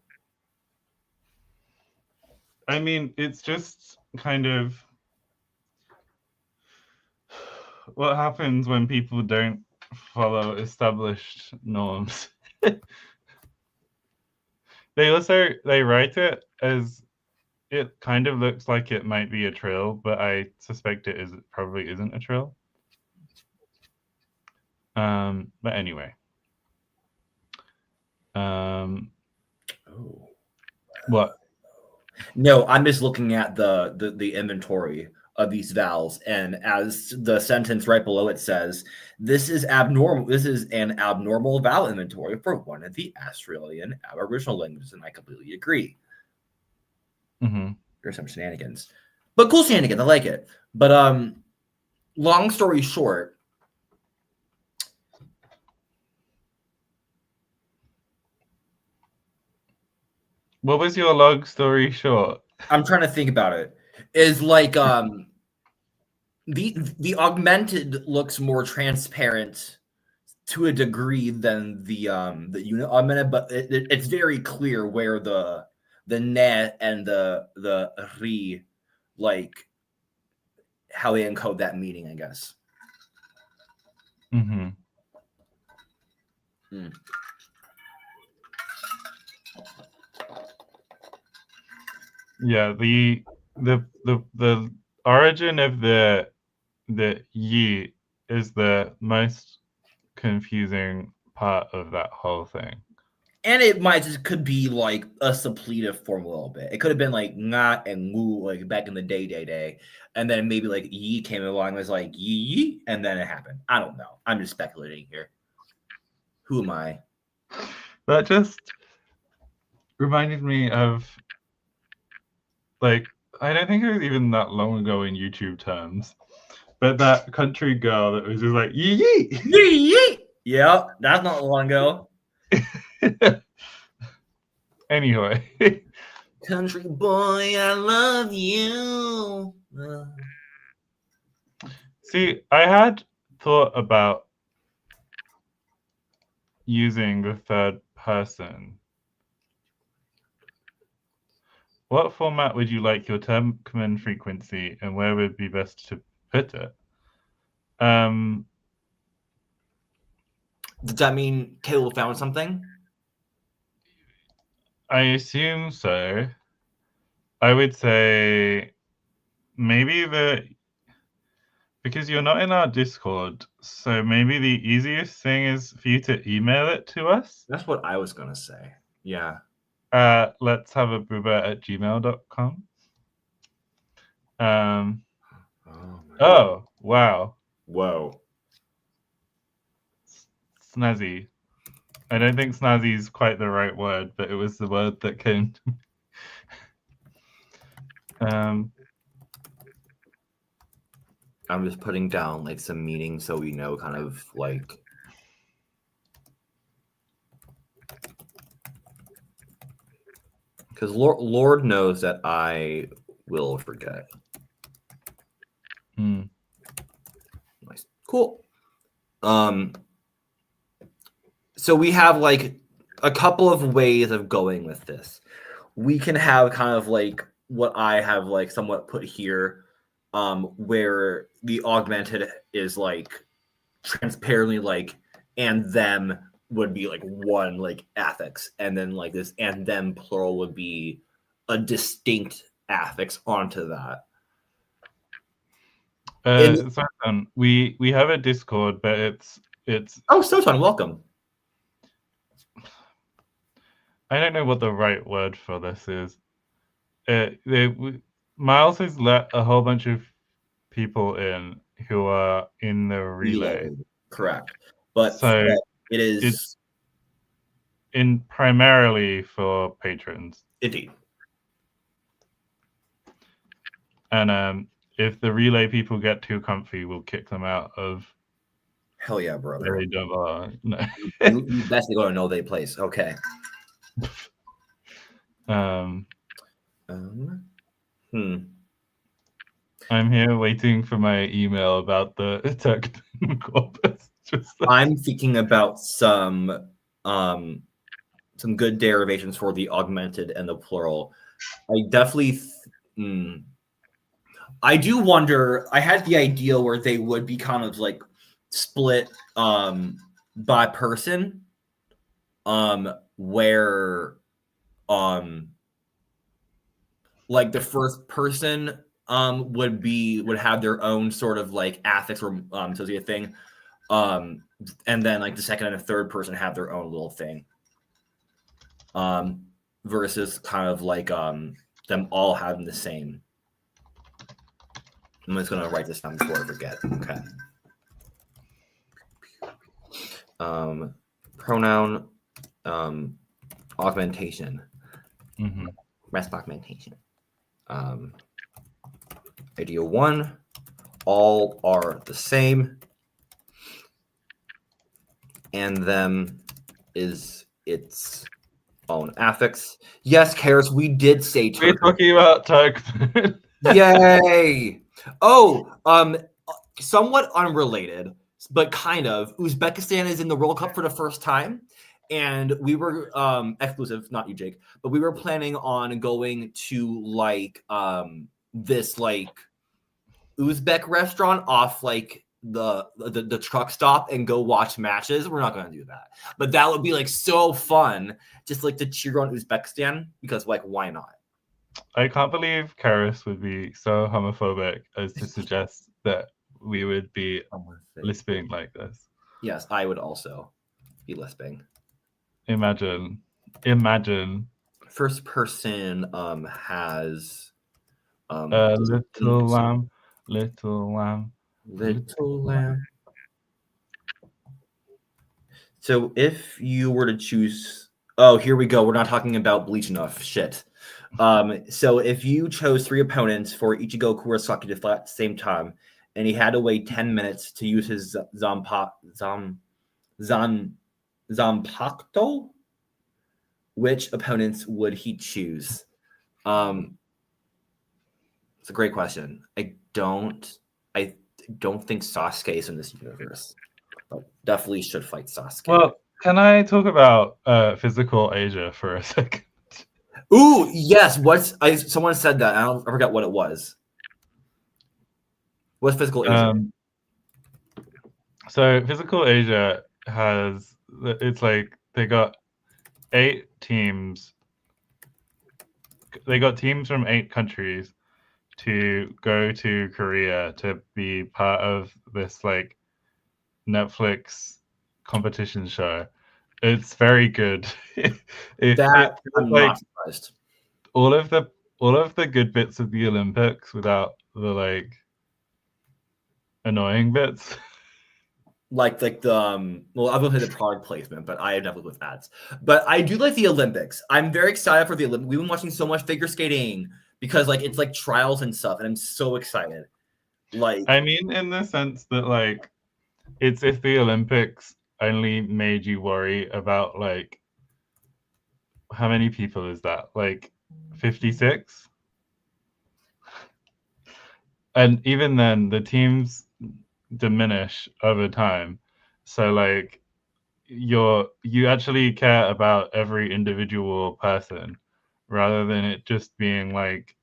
I mean, it's just kind of what happens when people don't follow established norms. They write it as it kind of looks like it might be a trill, but I suspect it probably isn't a trill. But anyway. What? No, I'm just looking at the inventory of these vowels, and as the sentence right below it says, this is abnormal. This is an abnormal vowel inventory for one of the Australian Aboriginal languages, and I completely agree. Mm-hmm. There's some shenanigans, but cool shenanigans. I like it. But long story short. What was your long story short? I'm trying to think about it. Is like the augmented looks more transparent to a degree than the unit augmented, but it's very clear where the ne and the ri, like how they encode that meaning, I guess. Mm-hmm. Yeah, the origin of the yi is the most confusing part of that whole thing. And it could be like a suppletive form a little bit. It could have been like nga and wu, like back in the day. And then maybe like yi came along and was like yi, and then it happened. I don't know. I'm just speculating here. Who am I? That just reminded me of, like, I don't think it was even that long ago in YouTube terms, but that country girl that was just like, yee yee! Yee yee! Yeah, that's not long ago. Anyway. Country boy, I love you. See, I had thought about using the third person. What format would you like your term command frequency, and where would be best to put it? Does that mean Caleb found something? I assume so. I would say maybe because you're not in our Discord, so maybe the easiest thing is for you to email it to us. That's what I was gonna say. Yeah. Let's have a booba@gmail.com. Oh, wow. Whoa. Snazzy. I don't think snazzy is quite the right word, but it was the word that came to me. I'm just putting down like some meaning so we know kind of like because Lord knows that I will forget. Nice. Cool. So we have like a couple of ways of going with this. We can have kind of like what I have like somewhat put here, where the augmented is like transparently like and them would be like one like affix, and then like this and them plural would be a distinct affix onto that. Soton, we have a Discord, but it's oh, Soton, welcome. I don't know what the right word for this is. Miles has let a whole bunch of people in who are in the relay. Correct. But So it is it's in primarily for patrons. indeed. And if the relay people get too comfy, we'll kick them out of Hell yeah, where brother. they don't belong. No. You best go to know they place. Okay. um, Hmm. I'm here waiting for my email about the technical corpus. I'm thinking about some good derivations for the augmented and the plural. I definitely I do wonder. I had the idea where they would be kind of like split by person, where like the first person would have their own sort of like affix or associated thing, and then like the second and the third person have their own little thing, versus kind of like them all having the same. I'm just gonna write this down before I forget. Okay. Pronoun augmentation. Mm-hmm. Rest augmentation. Idea 1, all are the same, and them is its own affix. Yes, Karis, we did say Turkey. We're talking about Turk. Yay! Oh, somewhat unrelated, but kind of. Uzbekistan is in the World Cup for the first time, and we were exclusive, not you, Jake, but we were planning on going to like this like Uzbek restaurant off like the truck stop and go watch matches. We're not going to do that, but that would be like so fun, just like to cheer on Uzbekistan, because like why not? I can't believe Karis would be so homophobic as to suggest that we would be lisping like this. Yes, I would also be lisping. Imagine. First person has little lamb. So if you were to choose, oh, here we go. We're not talking about Bleach enough. Shit. So if you chose 3 opponents for Ichigo Kurosaki to fight at the same time, and he had to wait 10 minutes to use his Zanpakuto, which opponents would he choose? It's a great question. I don't think Sasuke is in this universe, but definitely should fight Sasuke. Well, can I talk about physical Asia for a second? Ooh, yes. Someone said that. I forgot what it was. What's physical Asia? So physical Asia it's like they got 8 teams. They got teams from 8 countries to go to Korea to be part of this like Netflix competition show. It's very good. I'm not surprised. All of the good bits of the Olympics without the like annoying bits. Like the well, I'm gonna say the product placement, but I definitely with ads. But I do like the Olympics. I'm very excited for the Olympics. We've been watching so much figure skating because like it's like trials and stuff, and I'm so excited. Like, I mean, in the sense that like it's if the Olympics only made you worry about like how many people is that? Like 56? And even then the teams diminish over time. So like you actually care about every individual person rather than it just being like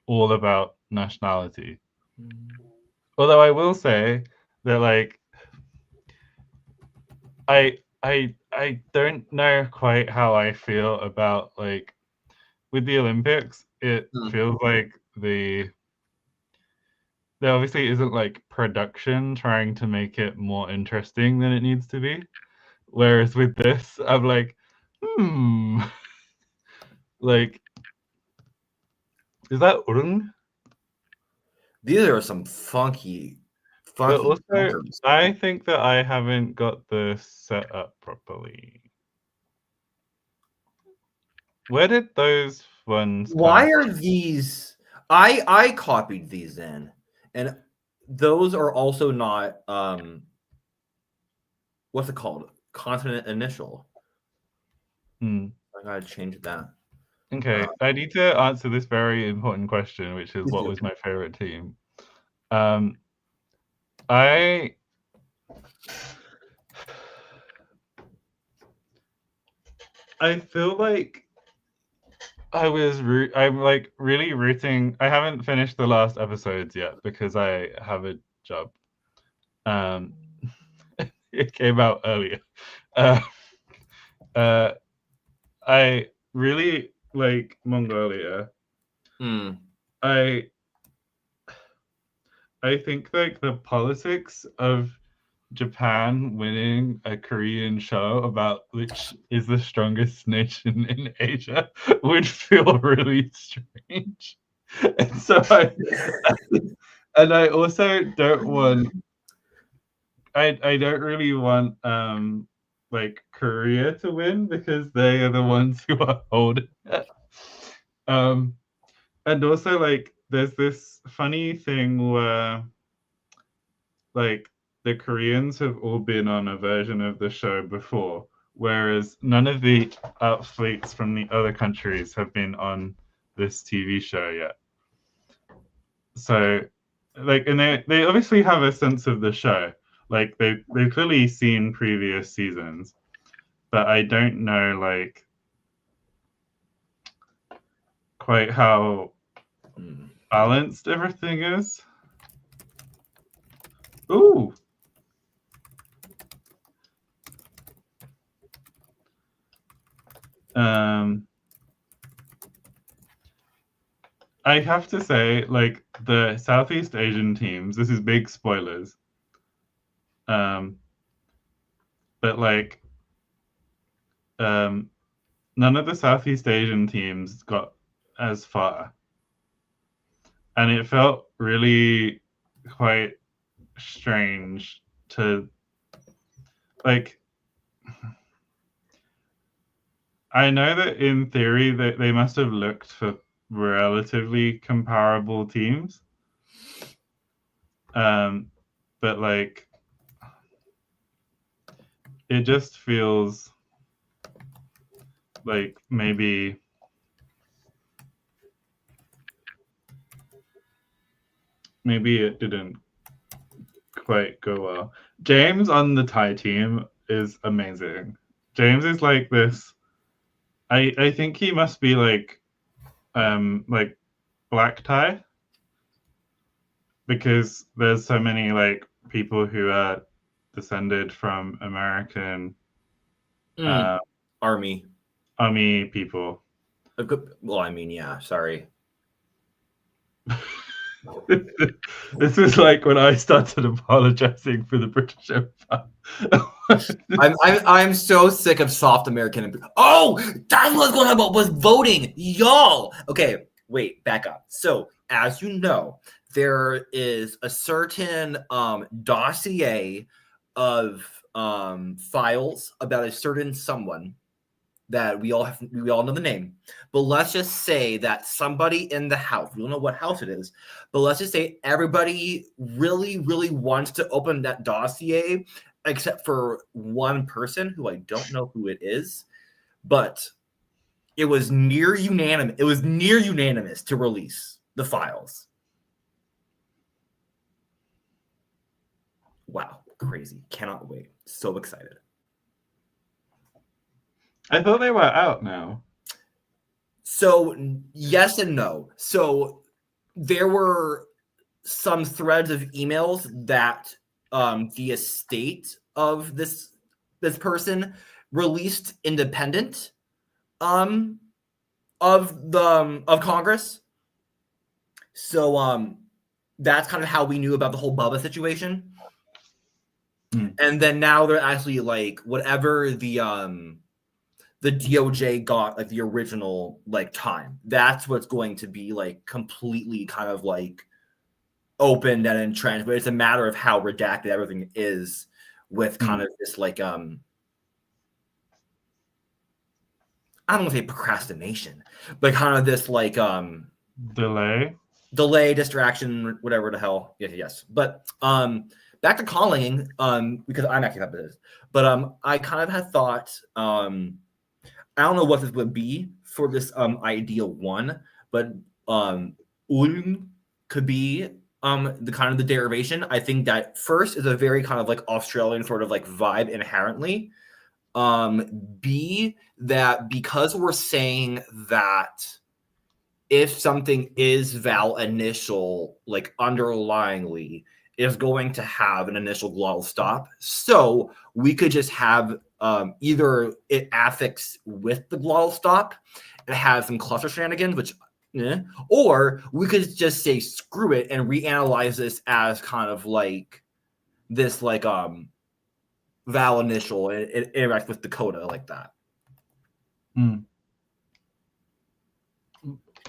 all about nationality. Although I will say that like I don't know quite how I feel about like with the Olympics. It feels like there obviously isn't like production trying to make it more interesting than it needs to be. Whereas with this, I'm like, Like, is that urung? These are some funky But also, counters. I think that I haven't got this set up properly. Where did those ones come Why are from? these? I copied these in, and those are also not what's it called? Consonant initial. Hmm. I gotta change that. Okay, I need to answer this very important question, which is what was my favorite team? Um, I feel like I'm like really rooting. I haven't finished the last episodes yet because I have a job. Um, it came out earlier. Uh, uh, I really like Mongolia. I think like the politics of Japan winning a Korean show about which is the strongest nation in Asia would feel really strange. And so I also don't want I don't really want like Korea to win because they are the ones who are holding it. Um and also like there's this funny thing where like the Koreans have all been on a version of the show before, whereas none of the athletes from the other countries have been on this TV show yet. So, like, and they obviously have a sense of the show. Like they've clearly seen previous seasons, but I don't know like quite how balanced everything is. Ooh. I have to say, like the Southeast Asian teams, this is big spoilers. But like none of the Southeast Asian teams got as far. And it felt really quite strange to like I know that in theory that they must have looked for relatively comparable teams. But like it just feels like maybe it didn't quite go well. James on the Thai team is amazing. James is like this. I think he must be like black Thai because there's so many like people who are descended from American Army people. Well, I mean, yeah. Sorry. This is like when I started apologizing for the British Empire. I'm so sick of soft American. Oh, that's what's going on about was voting, y'all. Okay, wait, back up. So, as you know, there is a certain dossier of files about a certain someone that we all know the name, but let's just say that somebody in the house, we don't know what house it is, but let's just say everybody really wants to open that dossier except for one person who I don't know who it is, but it was near unanimous to release the files. Wow, crazy. Cannot wait. So excited. I thought they were out now. So yes and no. So there were some threads of emails that the estate of this person released independent of Congress. So that's kind of how we knew about the whole Bubba situation. And then now they're actually like whatever the the DOJ got like the original like time. That's what's going to be like completely kind of like opened and entrenched, but it's a matter of how redacted everything is with kind of this like I don't want to say procrastination, but kind of this like delay, distraction, whatever the hell. Yes. But back to calling, because I'm actually not this, but I kind of had thought I don't know what this would be for this ideal one, but could be the kind of the derivation. I think that first is a very kind of like Australian sort of like vibe inherently. B, that because we're saying that if something is vowel initial, like underlyingly, is going to have an initial glottal stop. So we could just have either it affix with the glottal stop, it has some cluster shenanigans, which or we could just say screw it and reanalyze this as kind of like this like vowel initial. It interacts with the coda like that.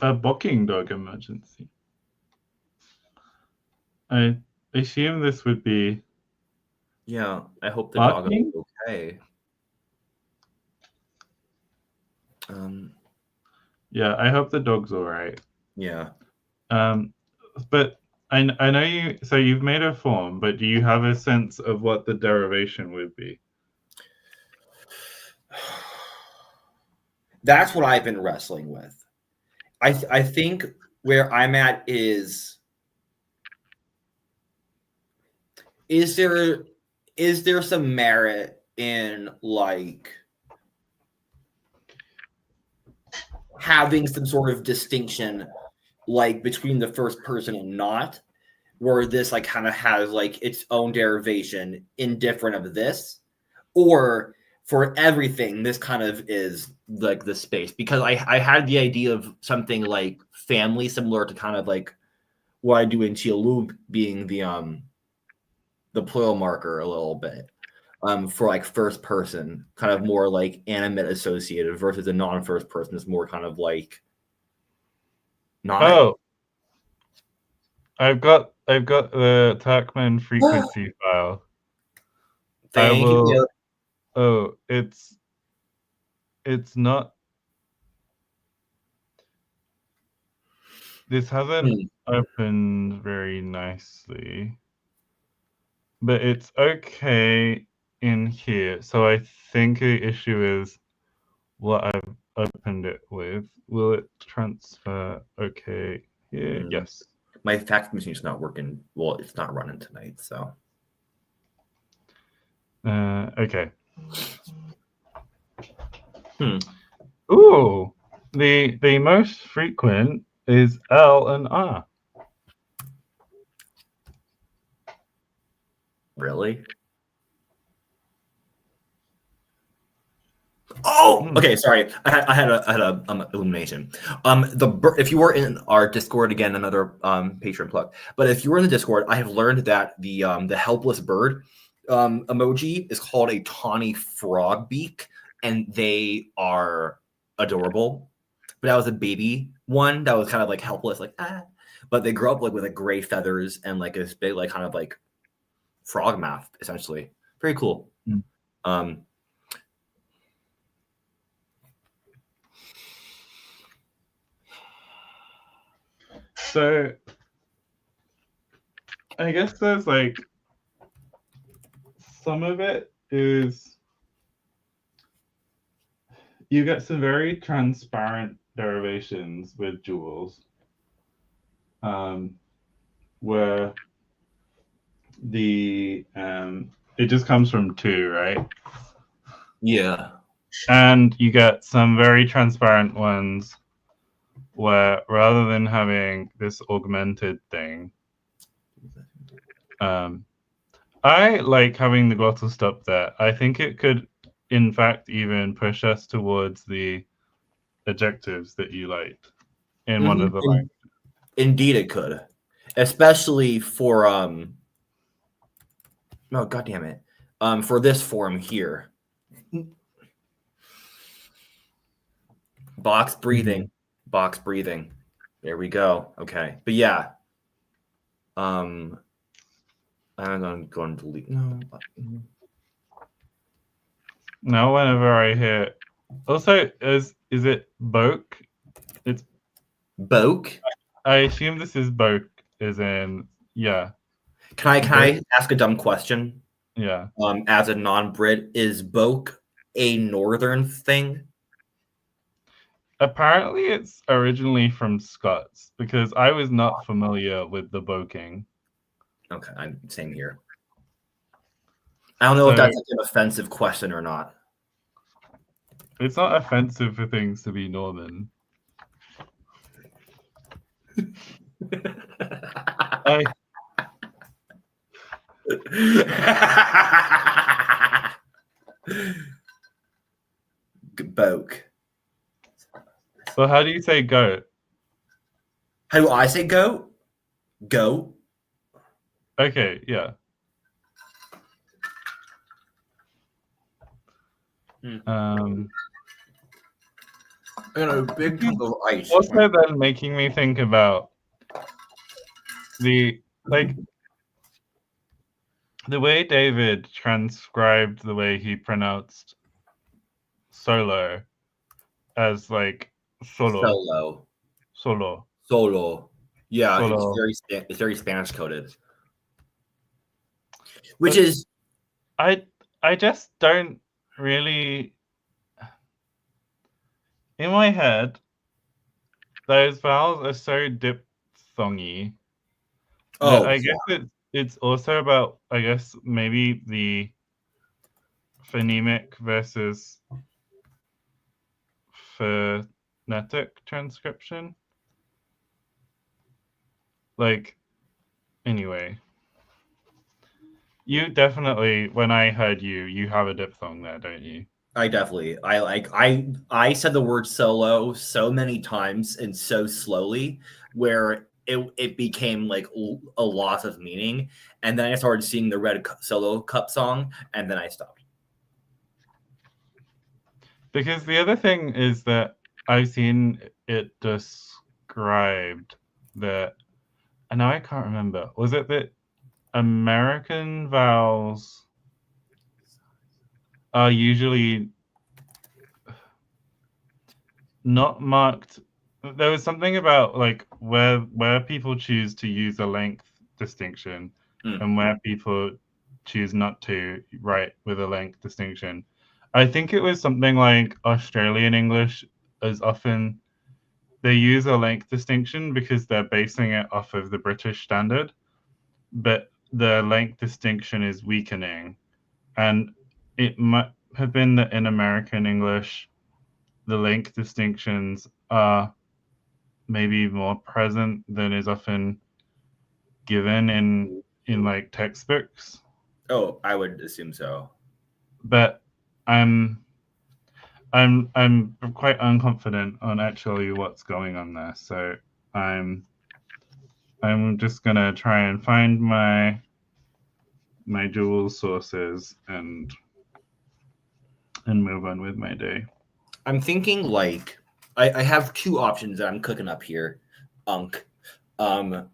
A barking dog emergency. I assume this would be. Yeah, I hope the barking? dog is okay. Yeah, I hope the dog's all right. Yeah. But I know you. So you've made a form, but do you have a sense of what the derivation would be? That's what I've been wrestling with. I think where I'm at is there some merit in like having some sort of distinction like between the first person and not, where this like kind of has like its own derivation indifferent of this, or for everything this kind of is like the space, because I had the idea of something like family similar to kind of like what I do in Chialu being the plural marker a little bit for like first person, kind of more like animate associated, versus a non-first person is more kind of like not. Oh, I've got the Tuckman frequency file. Thank you. Oh, it's not. This hasn't opened very nicely, but it's okay in here. So I think the issue is what I've opened it with. Will it transfer okay here? Yes. My fax machine's not working. Well, it's not running tonight, so. Okay. Ooh, the most frequent is L and R. Really? Oh, okay. Sorry, I had a illumination. If you were in our Discord, again, another patron plug. But if you were in the Discord, I have learned that the helpless bird emoji is called a tawny frog beak, and they are adorable. But that was a baby one that was kind of like helpless, like ah. But they grow up like with like gray feathers and like this big like kind of like frog mouth, essentially. Very cool. So I guess there's like some of it is you get some very transparent derivations with jewels, where the it just comes from 2, right? Yeah. And you get some very transparent ones where rather than having this augmented thing, I like having the glottal stop there. I think it could, in fact, even push us towards the adjectives that you liked in one of the languages. Indeed, it could, especially for no, goddamn it, for this form here. Box breathing. Box breathing. There we go. Okay. But yeah. I'm going to delete. No. Now whenever I hear, also is it Boke? It's Boke. I assume this is Boke, as in yeah. Can I ask a dumb question? Yeah. As a non-Brit, is Boke a northern thing? Apparently, it's originally from Scots because I was not familiar with the Boking. Okay, same here. I don't know if that's like an offensive question or not. It's not offensive for things to be northern. Boke. Well, how do you say goat? How do I say goat? Goat. Okay, yeah. I got a big chunk of ice. Also, then making me think about the way David transcribed the way he pronounced solo as like solo. Yeah, Solo. it's very Spanish coded. Which is I just don't really, in my head, those vowels are so diphthongy. I guess it's also about, I guess, maybe the phonemic versus phonetic transcription. Like, anyway. You definitely, when I heard you have a diphthong there, don't you? I definitely. I said the word solo so many times and so slowly where it became like a loss of meaning. And then I started seeing the Red Solo Cup song, and then I stopped. Because the other thing is that I've seen it described that, and now I can't remember, was it that American vowels are usually not marked? There was something about like where people choose to use a length distinction and where people choose not to write with a length distinction. I think it was something like Australian English is often they use a length distinction because they're basing it off of the British standard, but the length distinction is weakening. And it might have been that in American English, the length distinctions are maybe more present than is often given in like textbooks. Oh, I would assume so. But I'm quite unconfident on actually what's going on there. So I'm just gonna try and find my dual sources and move on with my day. I'm thinking like I have two options that I'm cooking up here. Unk. Ew.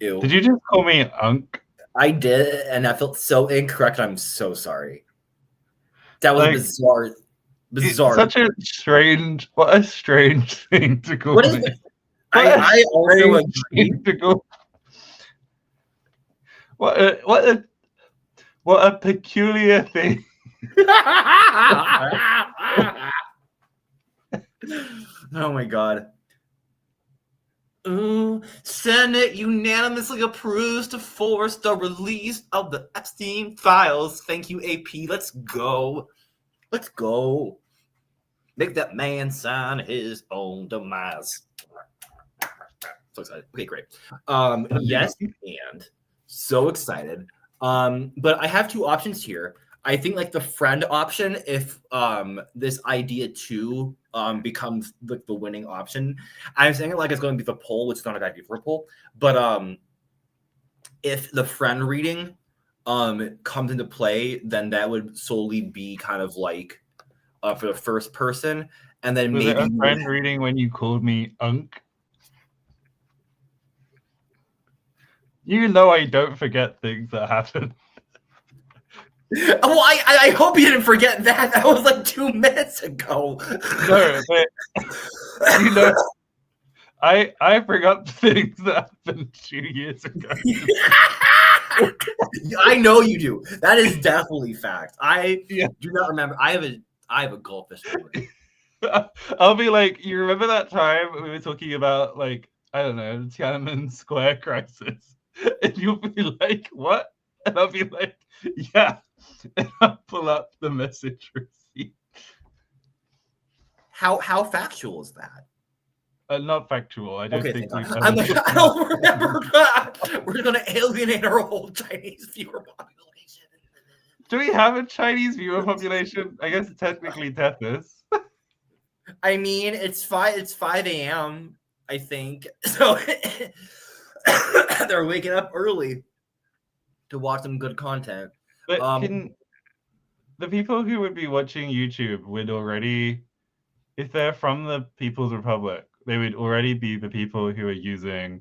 Did you just call me Unk? I did, and I felt so incorrect. I'm so sorry. That was like, bizarre. Bizarre. Such a strange. What a strange thing to call me. I also agree. What a peculiar thing. Oh my god. Senate unanimously approves to force the release of the Epstein files. Thank you, AP. Let's go. Let's go. Make that man sign his own demise. So excited. Okay, great. Yes, and so excited. But I have two options here. I think like the friend option, if this idea too becomes like the winning option. I'm saying it like it's going to be the poll, which is not a bad idea for a poll. But if the friend reading comes into play, then that would solely be kind of like for the first person. and then Was it maybe a friend reading when you called me Unk? You know I don't forget things that happen. Well, I hope you didn't forget that. That was like 2 minutes ago. No, but you know, I forgot things that happened 2 years ago. I know you do. That is definitely fact. I Yeah. do not remember. I have a goldfish memory. I'll be like, you remember that time we were talking about, like, I don't know, Tiananmen Square crisis? And you'll be like, what? And I'll be like, yeah. And I'll pull up the message receipt. How factual is that? Not factual. I don't think we've I'm like, I don't remember that. We're gonna alienate our whole Chinese viewer population. Do we have a Chinese viewer population? I guess technically Tethys. I mean, it's 5 a.m. I think. So they're waking up early to watch some good content. But can the people who would be watching YouTube would already, if they're from the People's Republic, they would already be the people who are using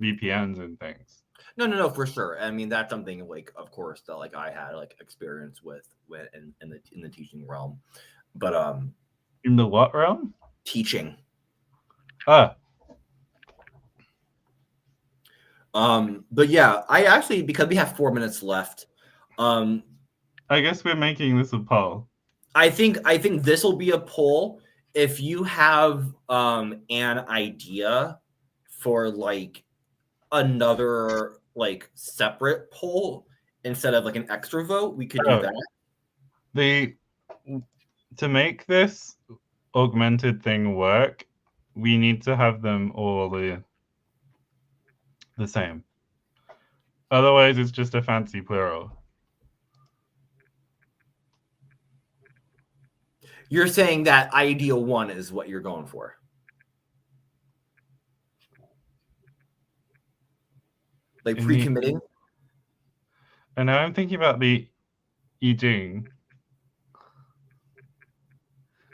VPNs and things. No, for sure. I mean, that's something like, of course, that like I had like experience with in the teaching realm, but in the what realm? Teaching. Ah. But yeah, I actually, because we have 4 minutes left, I guess we're making this a poll. I think this will be a poll. If you have an idea for like another like separate poll instead of like an extra vote, we could do that. To make this augmented thing work, we need to have them all the same. Otherwise, it's just a fancy plural. You're saying that ideal one is what you're going for. Like pre-committing? And now I'm thinking about the Yijing.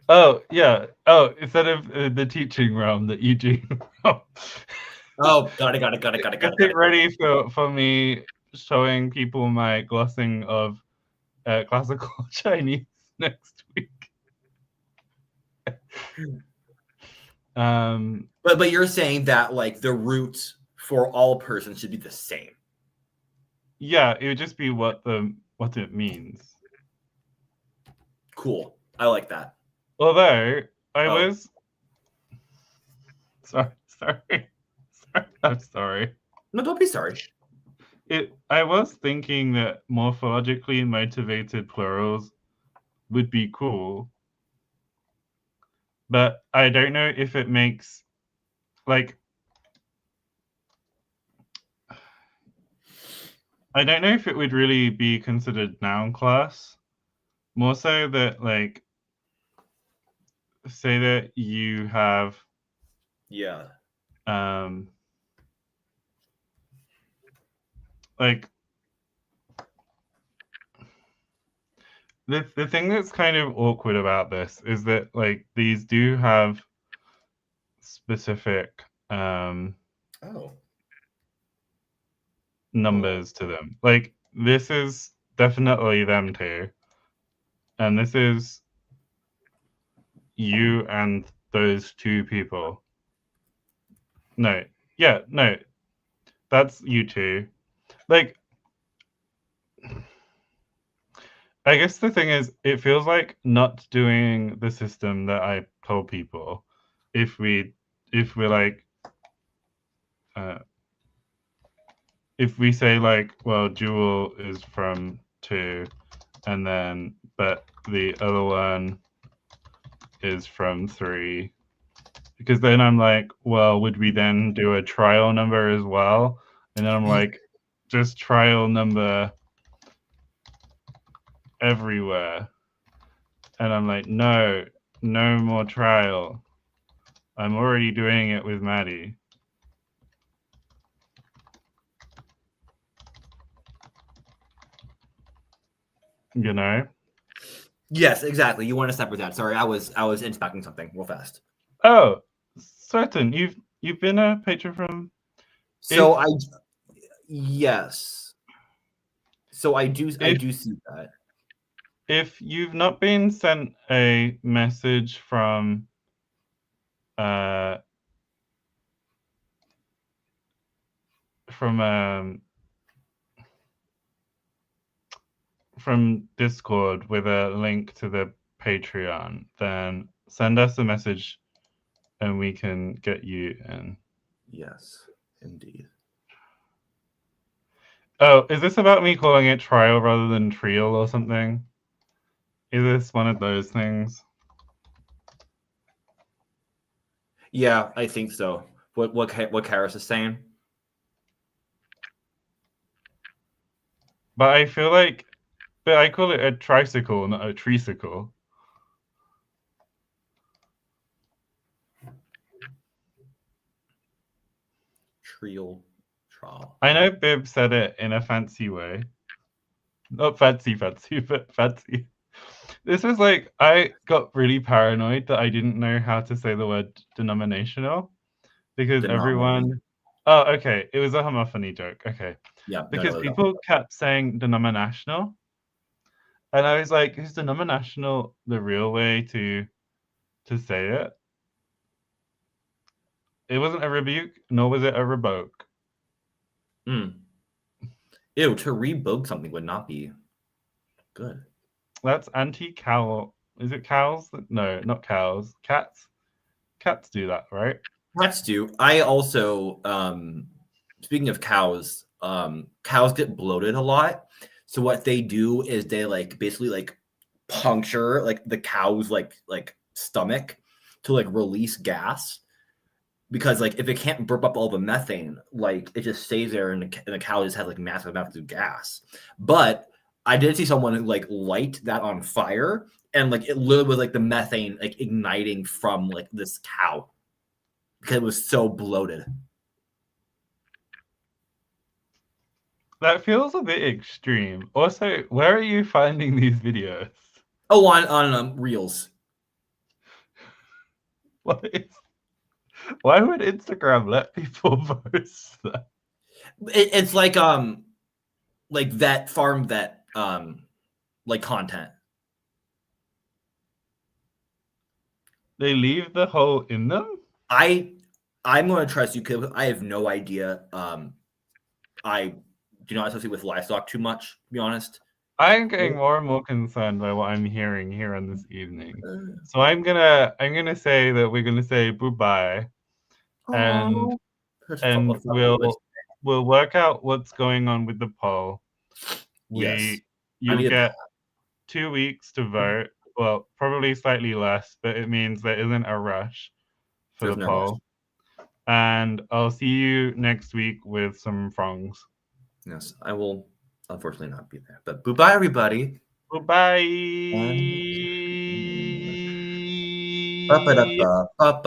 Oh, yeah. Oh, instead of the teaching realm, the Yijing realm. Oh, got it. Get ready for me showing people my glossing of classical Chinese next week. But you're saying that like the roots for all persons should be the same. Yeah, it would just be what it means. Cool. I like that. Although I was sorry. I'm sorry. No, don't be sorry. I was thinking that morphologically motivated plurals would be cool, but I don't know if it makes like I don't know if it would really be considered noun class. More so that like say that you have like the thing that's kind of awkward about this is that like these do have specific numbers to them. Like this is definitely them two, and this is you and those two people. No, that's you two. Like I guess the thing is, it feels like not doing the system that I told people. If we're like, if we say like, well, Jewel is from 2, and then but the other one is from 3, because then I'm like, well, would we then do a trial number as well? And then I'm like, just trial number everywhere. And I'm like, no more trial. I'm already doing it with Maddie. You know? Yes, exactly. You want to separate that. Sorry, I was inspecting something real fast. Oh, certain. You've been a patron from. So If yes. So I do if see that. if you've not been sent a message from uh from from Discord with a link to the Patreon, then send us a message and we can get you in. Yes, indeed. Oh, is this about me calling it trial rather than trial or something? Is this one of those things? Yeah, I think so. What Karis is saying? But I feel like, but I call it a tricycle, not a treacycle. Trial. I know Bib said it in a fancy way. Not fancy, but fancy. This was like, I got really paranoid that I didn't know how to say the word denominational because Denominational. everyone. Oh, okay. It was a homophony joke. Okay. Yeah, Because no. people kept saying denominational. And I was like, is denominational the real way to say it? It wasn't a rebuke, nor was it a revoke. Ew, to revoke something would not be good. That's anti-cow. Is it cows? No, not cows. Cats. Cats do that, right? Cats do. I also, speaking of cows, cows get bloated a lot. So what they do is they like basically like puncture like the cow's like stomach to like release gas, because like if it can't burp up all the methane, like it just stays there, and the cow just has like massive amounts of gas. But I did see someone like light that on fire, and like it literally was like the methane like igniting from like this cow because it was so bloated. That feels a bit extreme. Also, where are you finding these videos? Oh, on Reels. Why would Instagram let people post that? It's like vet farm vet like content. They leave the hole in them? I'm going to trust you because I have no idea. I do not associate with livestock too much, to be honest. I'm getting more and more concerned by what I'm hearing here on this evening. So I'm gonna say that we're gonna say goodbye, and we'll work out what's going on with the poll. Yes, You'll get 2 weeks to vote. Well, probably slightly less, but it means there isn't a rush for the poll. And I'll see you next week with some frongs. Yes, I will unfortunately not be there. But goodbye, everybody. Goodbye.